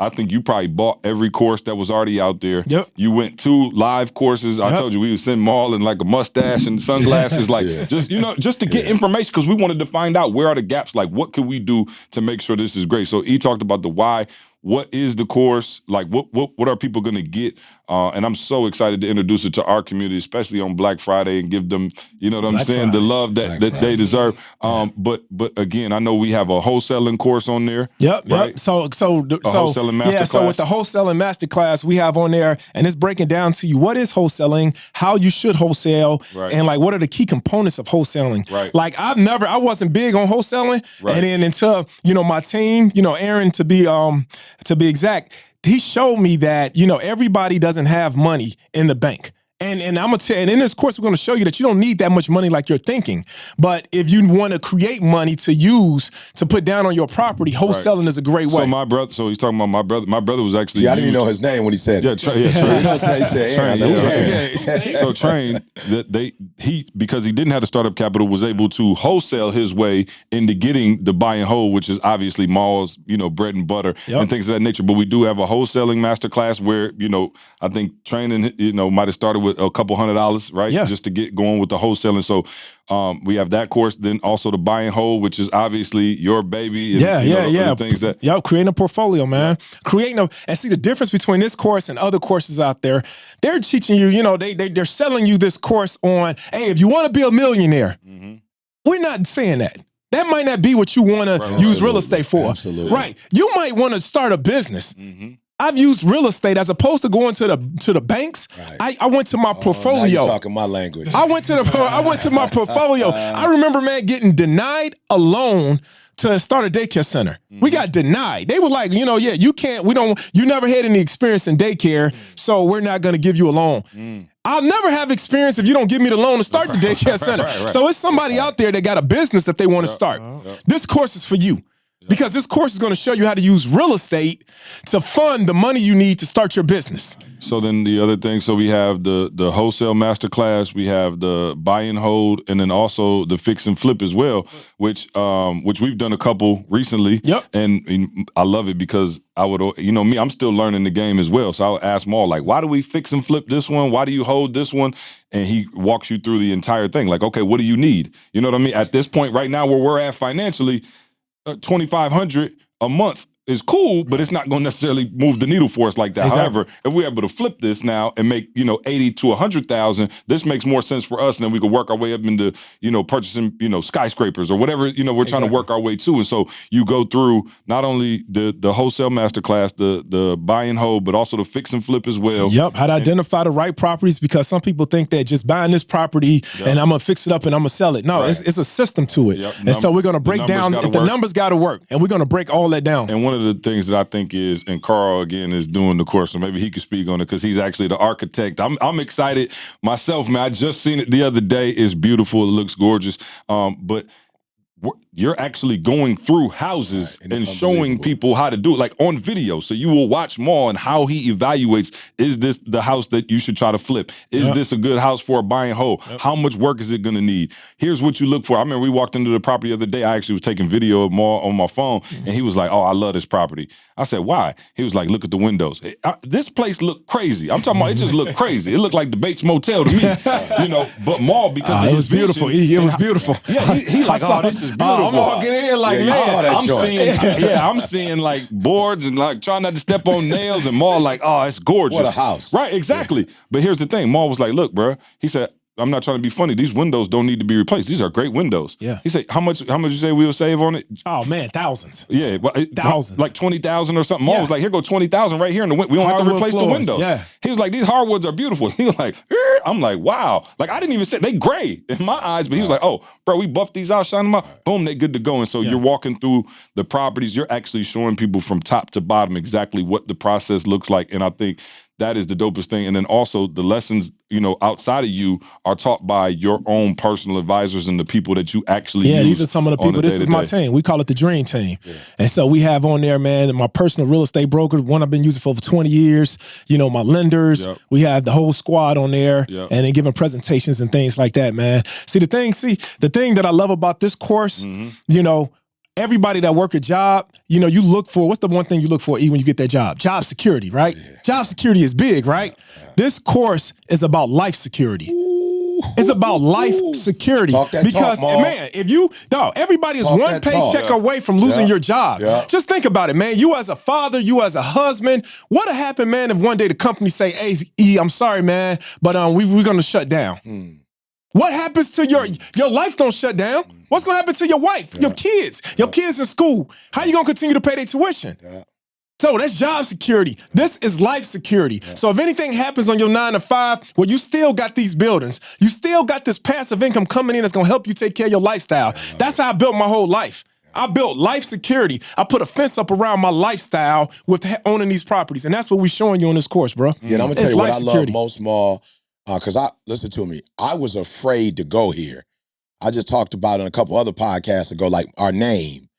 I think you probably bought every course that was already out there. Yep. You went 2 live courses. I told you we would send them all in like a mustache and sunglasses, like just to get information, because we wanted to find out where are the gaps, like what can we do to make sure this is great. So he talked about the why. What is the course? Like what are people gonna get? And I'm so excited to introduce it to our community, especially on Black Friday, and give them, you know what I'm saying, the love that they deserve. But again, I know we have a wholesaling course on there. Yep. Right? So wholesaling masterclass. So with the wholesaling masterclass we have on there, and it's breaking down to you what is wholesaling, how you should wholesale, and like what are the key components of wholesaling. Right. Like I wasn't big on wholesaling, and then until my team, Aaron to be exact, he showed me that everybody doesn't have money in the bank. And I'm gonna tell you, and in this course, we're gonna show you that you don't need that much money like you're thinking. But if you want to create money to use to put down on your property, wholesaling is a great way. So my brother, he's talking about my brother. My brother was actually. I didn't even know his name when he said it. Train. He said Aaron. So Train, because he didn't have the startup capital, was able to wholesale his way into getting the buy and hold, which is obviously malls, bread and butter and things of that nature. But we do have a wholesaling masterclass where I think Train might have started with a couple $100, right? Yeah. Just to get going with the wholesaling. So we have that course. Then also the buy and hold, which is obviously your baby. And, the things that. Creating a portfolio, man. And see the difference between this course and other courses out there. They're teaching you, they're selling you this course on, hey, if you want to be a millionaire, we're not saying that. That might not be what you want to use real estate for. Absolutely. Right. You might want to start a business. I've used real estate as opposed to going to the banks. Right. I went to my portfolio. Now you're talking my language. I went to my portfolio. I remember, man, getting denied a loan to start a daycare center. We got denied. They were like, you can't. You never had any experience in daycare, so we're not going to give you a loan. I'll never have experience if you don't give me the loan to start the daycare center. So it's somebody out there that got a business that they want to start. This course is for you. Because this course is going to show you how to use real estate to fund the money you need to start your business. So then the other thing, so we have the wholesale masterclass, we have the buy and hold, and then also the fix and flip as well, which we've done a couple recently. Yep. And I love it because I would, me, I'm still learning the game as well. So I would ask them all, like, why do we fix and flip this one? Why do you hold this one? And he walks you through the entire thing. Like, okay, what do you need? You know what I mean? At this point right now where we're at financially, $2,500 a month is cool, but it's not going to necessarily move the needle for us like that. Exactly. However, if we're able to flip this now and make, 80 to 100,000, this makes more sense for us. And then we can work our way up into, purchasing, skyscrapers or whatever, we're trying to work our way to. And so you go through not only the wholesale masterclass, the buy and hold, but also the fix and flip as well. Yep. How to identify the right properties, because some people think that just buying this property and I'm going to fix it up and I'm going to sell it. No, it's a system to it. Yep. And so we're going to break down, the numbers got to work, and we're going to break all that down. And one of the things that I think is, and Carl again is doing the course, so maybe he could speak on it because he's actually the architect. I'm excited myself, man. I just seen it the other day. It's beautiful. It looks gorgeous. But you're actually going through houses and showing people how to do it, like on video. So you will watch Maul and how he evaluates, is this the house that you should try to flip? Is this a good house for a buy and hold? How much work is it going to need? Here's what you look for. I remember we walked into the property the other day. I actually was taking video of Maul on my phone, and he was like, oh, I love this property. I said, why? He was like, look at the windows. This place looked crazy. I'm talking about, it just looked crazy. It looked like the Bates Motel to me, but Maul, because of it his was beautiful. vision, It was beautiful. Yeah, he like, oh, this is beautiful. I'm walking in like, I'm seeing like boards and like trying not to step on nails, and Maul like, oh, it's gorgeous. What a house. Right, exactly. Yeah. But here's the thing. Maul was like, look, bro. He said, I'm not trying to be funny. These windows don't need to be replaced. These are great windows. Yeah. He said, how much you say we will save on it? Oh man, thousands. Yeah, thousands. Like 20,000 or something. Maul was like, here go 20,000 right here in the window. We don't have to replace the windows. Yeah. He was like, these hardwoods are beautiful. He was like, I'm like, wow. Like I didn't even say they gray in my eyes, but he was like, oh, bro, we buffed these out, shine them out. Boom, they good to go. And so you're walking through the properties. You're actually showing people from top to bottom exactly what the process looks like. And I think that is the dopest thing. And then also the lessons, outside of you are taught by your own personal advisors and the people that you actually use. These are some of the people. This is my team. We call it the Dream Team. Yeah. And so we have on there, man, my personal real estate broker, one I've been using for over 20 years, my lenders. Yep. We have the whole squad on there and then giving presentations and things like that, man. The thing that I love about this course, everybody that work a job, you look for, what's the one thing you look for when you get that job? Job security, right? Yeah. Job security is big, right? Yeah. This course is about life security. Ooh. It's about life security. Because, man, everybody is one paycheck away from losing your job. Yeah. Just think about it, man. You as a father, you as a husband, what'll happen, man, if one day the company say, hey, E, I'm sorry, man, but we're going to shut down. What happens to your life don't shut down? What's going to happen to your wife, your kids, your kids in school? How you going to continue to pay their tuition? Yeah. So that's job security. This is life security. Yeah. So if anything happens on your 9 to 5, well, you still got these buildings. You still got this passive income coming in that's going to help you take care of your lifestyle. That's how I built my whole life. I built life security. I put a fence up around my lifestyle with owning these properties. And that's what we're showing you on this course, bro. Yeah, and I'm going to tell you what I love most, Maul. Because listen to me, I was afraid to go here. I just talked about it on a couple other podcasts ago, like our name.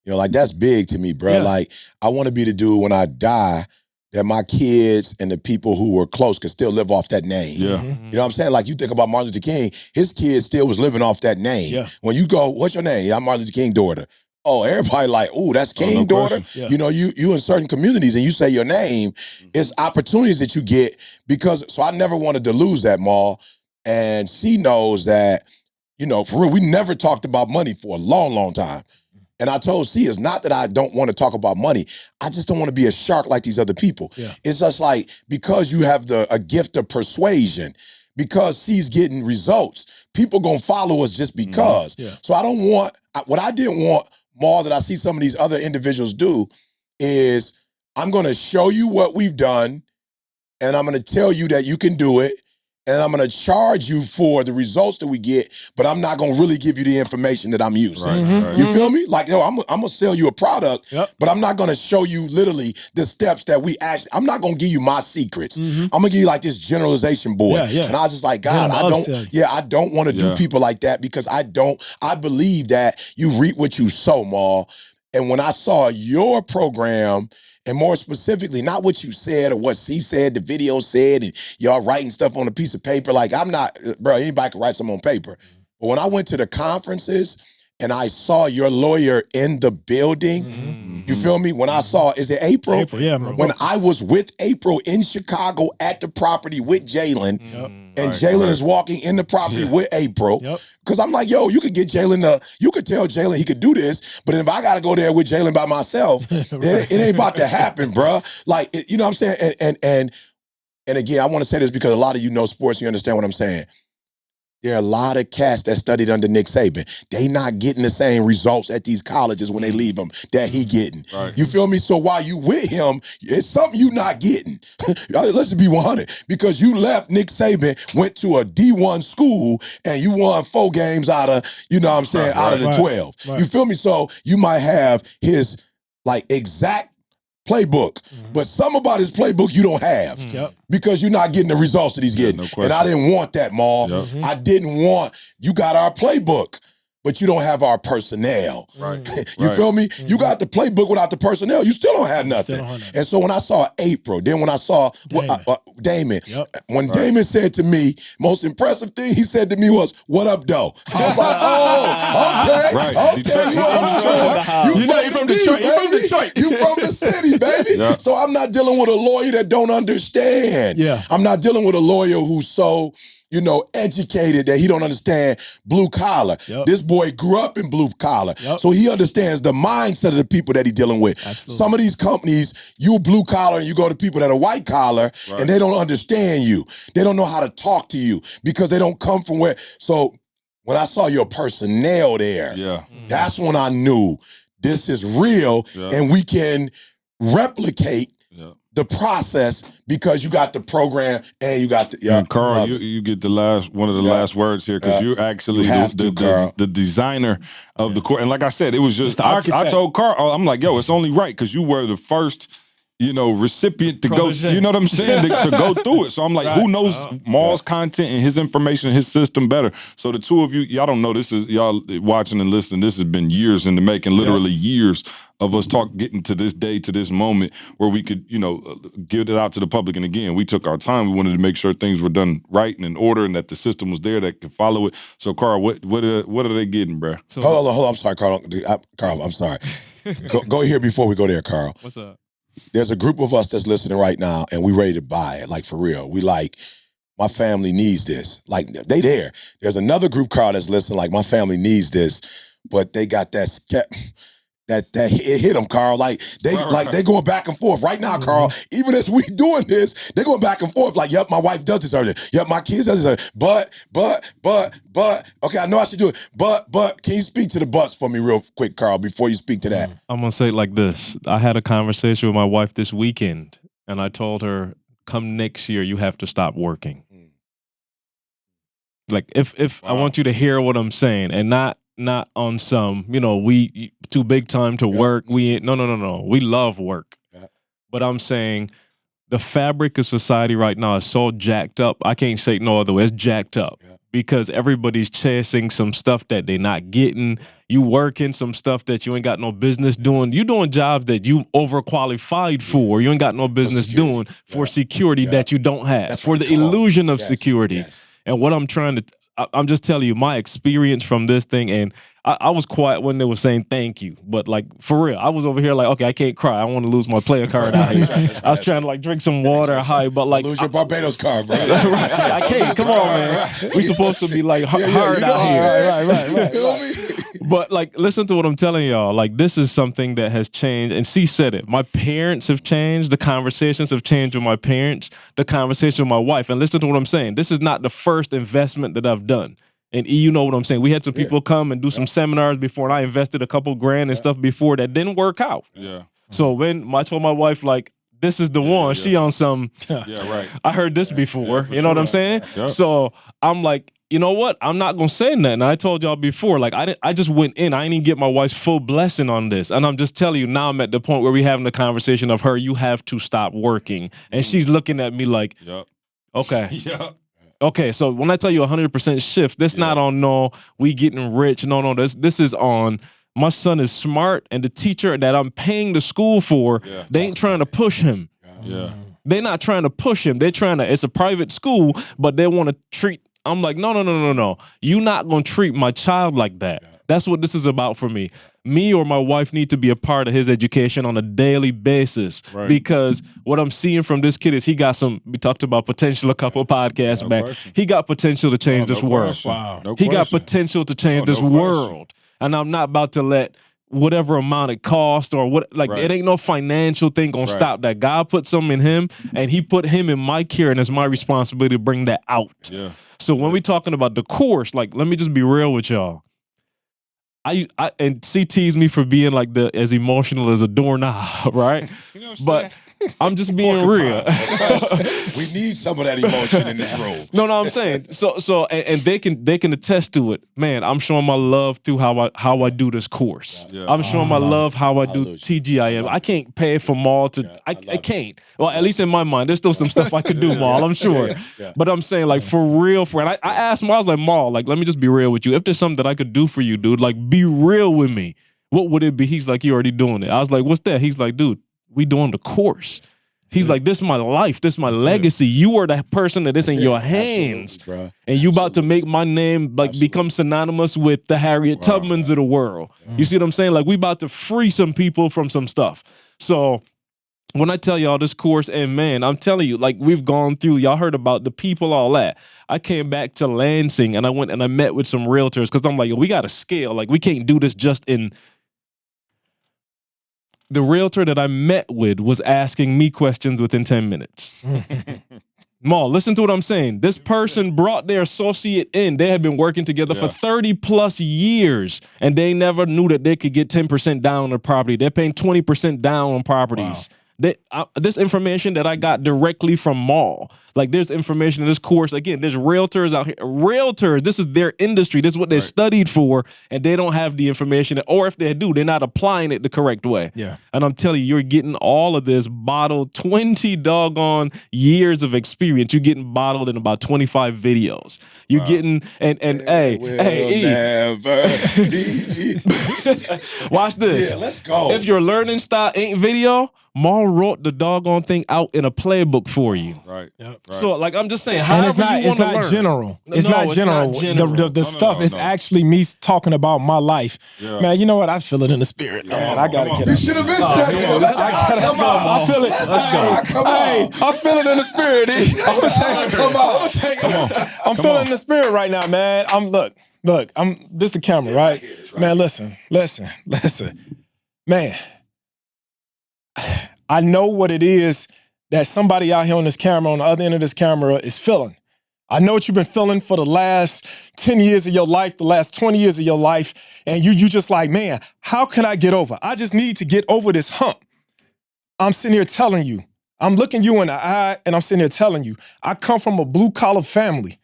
Like that's big to me, bro. Yeah. Like I want to be the dude when I die that my kids and the people who were close could still live off that name. Yeah. Mm-hmm. You know what I'm saying? Like you think about Martin Luther King, his kids still was living off that name. Yeah. When you go, what's your name? Yeah, I'm Martin Luther King's daughter. Oh, everybody like, oh, that's King's daughter. Yeah. You in certain communities and you say your name, it's opportunities that you get so I never wanted to lose that, Maul. And she knows that, for real, we never talked about money for a long, long time. And I told C, it's not that I don't want to talk about money. I just don't want to be a shark like these other people. Yeah. It's just like, because you have a gift of persuasion, because C's getting results, people gonna follow us just because. Mm-hmm. Yeah. So I don't want, what I didn't want, Maul, that I see some of these other individuals do is I'm going to show you what we've done, and I'm going to tell you that you can do it, and I'm going to charge you for the results that we get, but I'm not going to really give you the information that I'm using. Right, right. You feel me? Like, I'm going to sell you a product, but I'm not going to show you literally the steps that we actually, I'm not going to give you my secrets. Mm-hmm. I'm going to give you like this generalization board. Yeah. And I was just like, God, I don't want to do people like that, because I believe that you reap what you sow, Maul. And when I saw your program, and more specifically, not what you said or what C said, the video said, and y'all writing stuff on a piece of paper. Like, I'm not, bro, anybody can write something on paper. But when I went to the conferences and I saw your lawyer in the building, you feel me? When I saw, is it April? April, yeah. When I was with April in Chicago at the property with Jalen, and Jalen is walking in the property with April, because I'm like, yo, you could get Jalen, you could tell Jalen he could do this, but if I got to go there with Jalen by myself, it ain't about to happen, bruh. Like, you know what I'm saying? And again, I want to say this because a lot of you know sports, you understand what I'm saying. There are a lot of cats that studied under Nick Saban. They not getting the same results at these colleges when they leave them that he getting. Right. You feel me? So while you with him, it's something you not getting. Let's just be 100. Because you left Nick Saban, went to a D1 school, and you won 4 games out of, you know what I'm saying, out of the 12. Right. You feel me? So you might have his like exact playbook, but some about his playbook you don't have because you're not getting the results that he's getting. No and I didn't want that, Maul. I didn't want, you got our playbook, but you don't have our personnel. Right. You feel me? You got the playbook without the personnel, you still don't have nothing. And so when I saw April, then when I saw Damon, when Damon said to me, most impressive thing he said to me was, "What up, though?" I was like, oh, okay, Right. okay. You from Detroit. You from Detroit. You from the city, baby. So I'm not dealing with a lawyer that don't understand. I'm not dealing with a lawyer who's so, you know, educated that he don't understand blue collar. This boy grew up in blue collar. So he understands the mindset of the people that he's dealing with. Some of these companies, you blue collar and you go to people that are white collar and they don't understand you. They don't know how to talk to you because they don't come from where. So when I saw your personnel there, that's when I knew this is real and we can replicate the process because you got the program and you got the and Carl, you get the one of the last words here because you're actually the designer of the court. And like I said, it was just I told Carl, I'm like, yo, it's only right because you were the first, you know, recipient to go, you know what I'm saying, to go through it. So I'm like, who knows Maul's content and his information, his system better? So the two of you, y'all don't know, this is, y'all watching and listening, this has been years in the making, literally years of us getting to this day, to this moment where we could, you know, give it out to the public. And again, we took our time. We wanted to make sure things were done right and in order and that the system was there that could follow it. So Carl, what are they getting, bro? So, hold on, I'm sorry, Carl. Carl, I'm sorry. go here before we go there, Carl. What's up? There's a group of us that's listening right now and we ready to buy it, like for real. We like, my family needs this. Like, they there. There's another group, Carl, that's listening, like, my family needs this, but they got that it hit them, Carl. Like they going back and forth right now, Carl. Even as we doing this, they going back and forth. Like, yep, my wife does this everything. Yep, my kids does this. But. Okay, I know I should do it. But, can you speak to the buts for me real quick, Carl, before you speak to that? I'm gonna say it like this. I had a conversation with my wife this weekend, and I told her, "Come next year, you have to stop working." Like, if I want you to hear what I'm saying, and not on some, you know, we too big time to work. We ain't, no. We love work. But I'm saying the fabric of society right now is so jacked up. I can't say it no other way. It's jacked up because everybody's chasing some stuff that they're not getting. You working some stuff that you ain't got no business doing. You doing jobs that you overqualified for. You ain't got no business doing for security that you don't have. That's for the illusion of security. And what I'm trying to, I'm just telling you my experience from this thing, and I was quiet when they were saying thank you, but like for real, I was over here like, okay, I can't cry. I want to lose my player card out here. I was trying to like drink some water, but like lose your Barbados card, bro. I can't. Come on, man. We supposed to be like hard out here. Right. But like, listen to what I'm telling y'all. Like, this is something that has changed. And C said it. My parents have changed. The conversations have changed with my parents. The conversation with my wife. And listen to what I'm saying. This is not the first investment that I've done. And you know what I'm saying. We had some people come and do some seminars before, and I invested a couple grand and stuff before that didn't work out. So when I told my wife, like, this is the one, she on some, I heard this before. You know what I'm saying? So I'm like, you know what? I'm not gonna say nothing. I told y'all before, like I just went in. I didn't even get my wife's full blessing on this. And I'm just telling you, now I'm at the point where we having the conversation of her, you have to stop working. And she's looking at me like, okay. Okay, so when I tell you 100% shift, this not on no, we getting rich. No, this is on my son is smart, and the teacher that I'm paying the school for, they ain't trying to push him. They're not trying to push him. They're trying to, it's a private school, but they want to treat, I'm like, no. You're not going to treat my child like that. That's what this is about for me. Me or my wife need to be a part of his education on a daily basis because what I'm seeing from this kid is he got we talked about potential a couple podcasts back. Question. He got potential to change this world. Question. Wow. No He got question. potential to change this world. And I'm not about to let whatever amount it cost or what, like it ain't no financial thing gonna stop that. God put something in him and he put him in my care and it's my responsibility to bring that out. Yeah. So when we talking about the course, like, let me just be real with y'all. And she teased me for being like as emotional as a doorknob, right? You know what I'm saying? I'm just being real. We need some of that emotion in this room. No, I'm saying so, and they can attest to it. Man, I'm showing my love through how I do this course. Yeah. I'm showing my love how I do TGIM. I can't pay for Maul to. I can't. Well, at least in my mind, there's still some stuff I could do, Maul. I'm sure. But I'm saying, like, for real, friend. I asked Maul, I was like, Maul, like, let me just be real with you. If there's something that I could do for you, dude, like, be real with me. What would it be? He's like, you already doing it. I was like, what's that? He's like, dude, we doing the course. He's like, this is my life. This is my legacy. You are that person that is in your hands. And you about to make my name like become synonymous with the Harriet Tubmans of the world. You see what I'm saying? Like, we about to free some people from some stuff. So when I tell y'all this course, and man, I'm telling you, like, we've gone through, y'all heard about the people, all that. I came back to Lansing and I went and I met with some realtors because I'm like, yo, we got to scale. Like, we can't do this just in. The realtor that I met with was asking me questions within 10 minutes. Maul, listen to what I'm saying. This person brought their associate in. They had been working together for 30 plus years, and they never knew that they could get 10% down on a property. They're paying 20% down on properties. Wow. This information that I got directly from Maul. Like, there's information in this course. Again, there's realtors out here. Realtors, this is their industry. This is what they studied for, and they don't have the information. Or if they do, they're not applying it the correct way. Yeah. And I'm telling you, you're getting all of this bottled, 20 doggone years of experience. You're getting bottled in about 25 videos. You're getting, and hey, watch this. Yeah, let's go. If your learning style ain't video, Maul wrote the doggone thing out in a playbook for you. Right. Yep. So, like, I'm just saying, and it's not general. It's not general. The stuff is actually me talking about my life. Yeah. Man, you know what? I feel it in the spirit. Man, I gotta get it. You should have been standing. I feel it. I feel it in the spirit. I'm feeling it in the spirit right now, man. Look. This the camera, right? Man, listen. Man. I know what it is that somebody out here on this camera, on the other end of this camera, is feeling. I know what you've been feeling for the last 10 years of your life, the last 20 years of your life, and you just like, man, how can I get over? I just need to get over this hump. I'm sitting here telling you, I'm looking you in the eye, and I'm sitting here telling you, I come from a blue-collar family.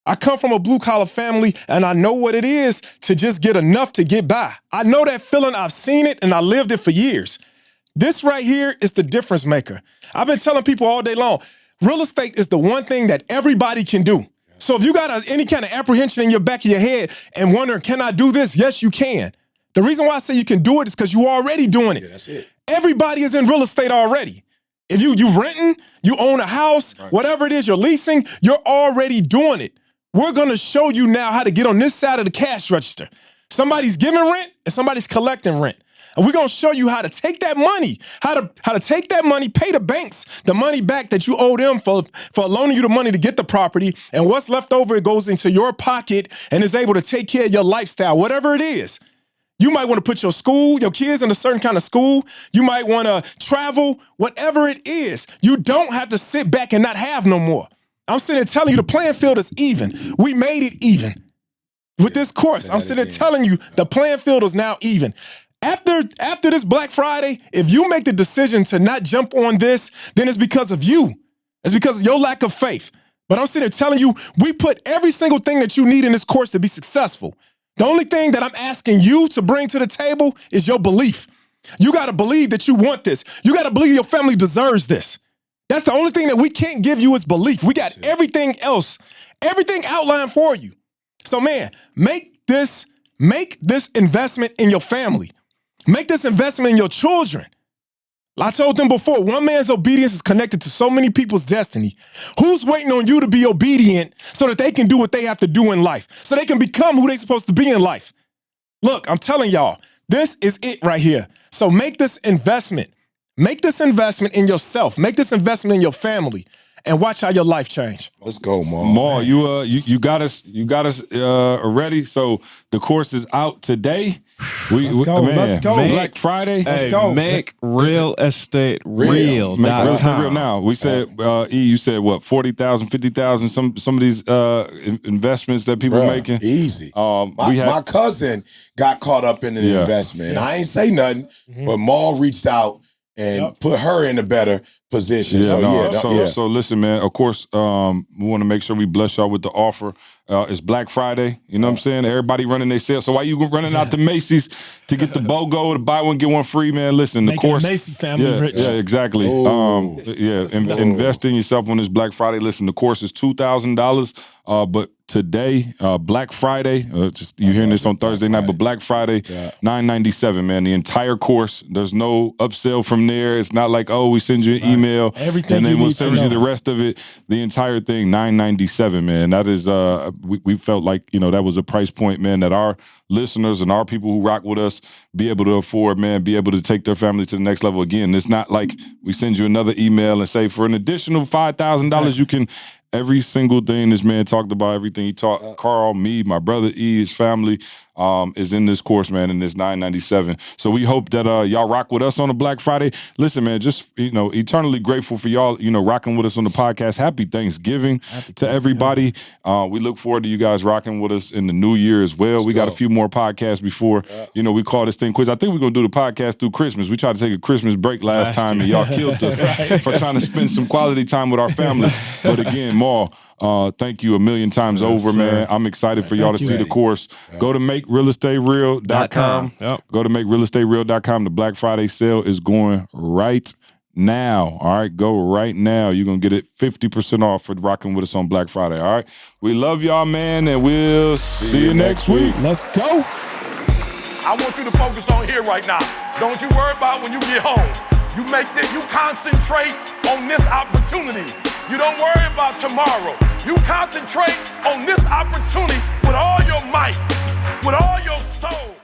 And I know what it is to just get enough to get by. I know that feeling. I've seen it, and I lived it for years. This right here is the difference maker. I've been telling people all day long, real estate is the one thing that everybody can do. So if you got any kind of apprehension in your back of your head and wondering, can I do this? Yes, you can. The reason why I say you can do it is because you're already doing it. Yeah, that's it. Everybody is in real estate already. If you renting, you own a house, whatever it is you're leasing, you're already doing it. We're going to show you now how to get on this side of the cash register. Somebody's giving rent and somebody's collecting rent. And we're going to show you how to take that money, how to take that money, pay the banks the money back that you owe them for loaning you the money to get the property. And what's left over, it goes into your pocket and is able to take care of your lifestyle, whatever it is. You might want to put your kids in a certain kind of school. You might want to travel, whatever it is. You don't have to sit back and not have no more. I'm sitting there telling you the playing field is even. We made it even. With this course, I'm sitting there telling you the playing field is now even. After this Black Friday, if you make the decision to not jump on this, then it's because of you. It's because of your lack of faith. But I'm sitting there telling you, we put every single thing that you need in this course to be successful. The only thing that I'm asking you to bring to the table is your belief. You got to believe that you want this. You got to believe your family deserves this. That's the only thing that we can't give you is belief. We got everything else, everything outlined for you. So, man, make this investment in your family. Make this investment in your children. I told them before, one man's obedience is connected to so many people's destiny. Who's waiting on you to be obedient so that they can do what they have to do in life, so they can become who they're supposed to be in life? Look, I'm telling y'all, this is it right here. So make this investment. Make this investment in yourself. Make this investment in your family, and watch how your life change. Let's go, Maul. Maul, you got us ready. So the course is out today. Let's go. Black Friday. Let's go. Make real estate real. Make real estate real now. We said, you said what, 40,000, 50,000, some of these investments that people are making. Easy. My cousin got caught up in the investment. I ain't say nothing, but Maul reached out and put her in a better position. So listen, man, of course, we want to make sure we bless y'all with the offer. It's Black Friday. You know what I'm saying? Everybody running their sales. So why you running out to Macy's to get the BOGO, to buy one, get one free, man? Listen, the course. Macy family rich. Yeah, exactly. Invest in yourself on this Black Friday. Listen, the course is $2,000, but today, Black Friday, you're hearing this on Thursday night, but Black Friday, $997, man. The entire course. There's no upsell from there. It's not like, oh, we send you an email, everything, and then we'll send you the rest of it. The entire thing, $997, man. That is, we felt like, that was a price point, man, that our listeners and our people who rock with us be able to afford, man, be able to take their family to the next level. Again, it's not like we send you another email and say for an additional $5,000, you can. Every single thing this man talked about, everything he taught, Carl, me, my brother E, his family, is in this course, man, in this $997. So we hope that y'all rock with us on a Black Friday. Listen, man, just, eternally grateful for y'all, rocking with us on the podcast. Happy Thanksgiving to everybody. We look forward to you guys rocking with us in the new year as well. We got a few more podcasts before, we call this thing quiz. I think we're going to do the podcast through Christmas. We tried to take a Christmas break last time, and y'all killed us for trying to spend some quality time with our family. But again, Maul, thank you a million times over, man. I'm excited for y'all to see the course. Go to makerealestatereal.com. Go to makerealestatereal.com. The Black Friday sale is going right now. All right, go right now. You're going to get it 50% off for rocking with us on Black Friday. All right, we love y'all, man, and we'll see you next week. Let's go. I want you to focus on here right now. Don't you worry about when you get home. You concentrate on this opportunity. You don't worry about tomorrow. You concentrate on this opportunity with all your might, with all your soul.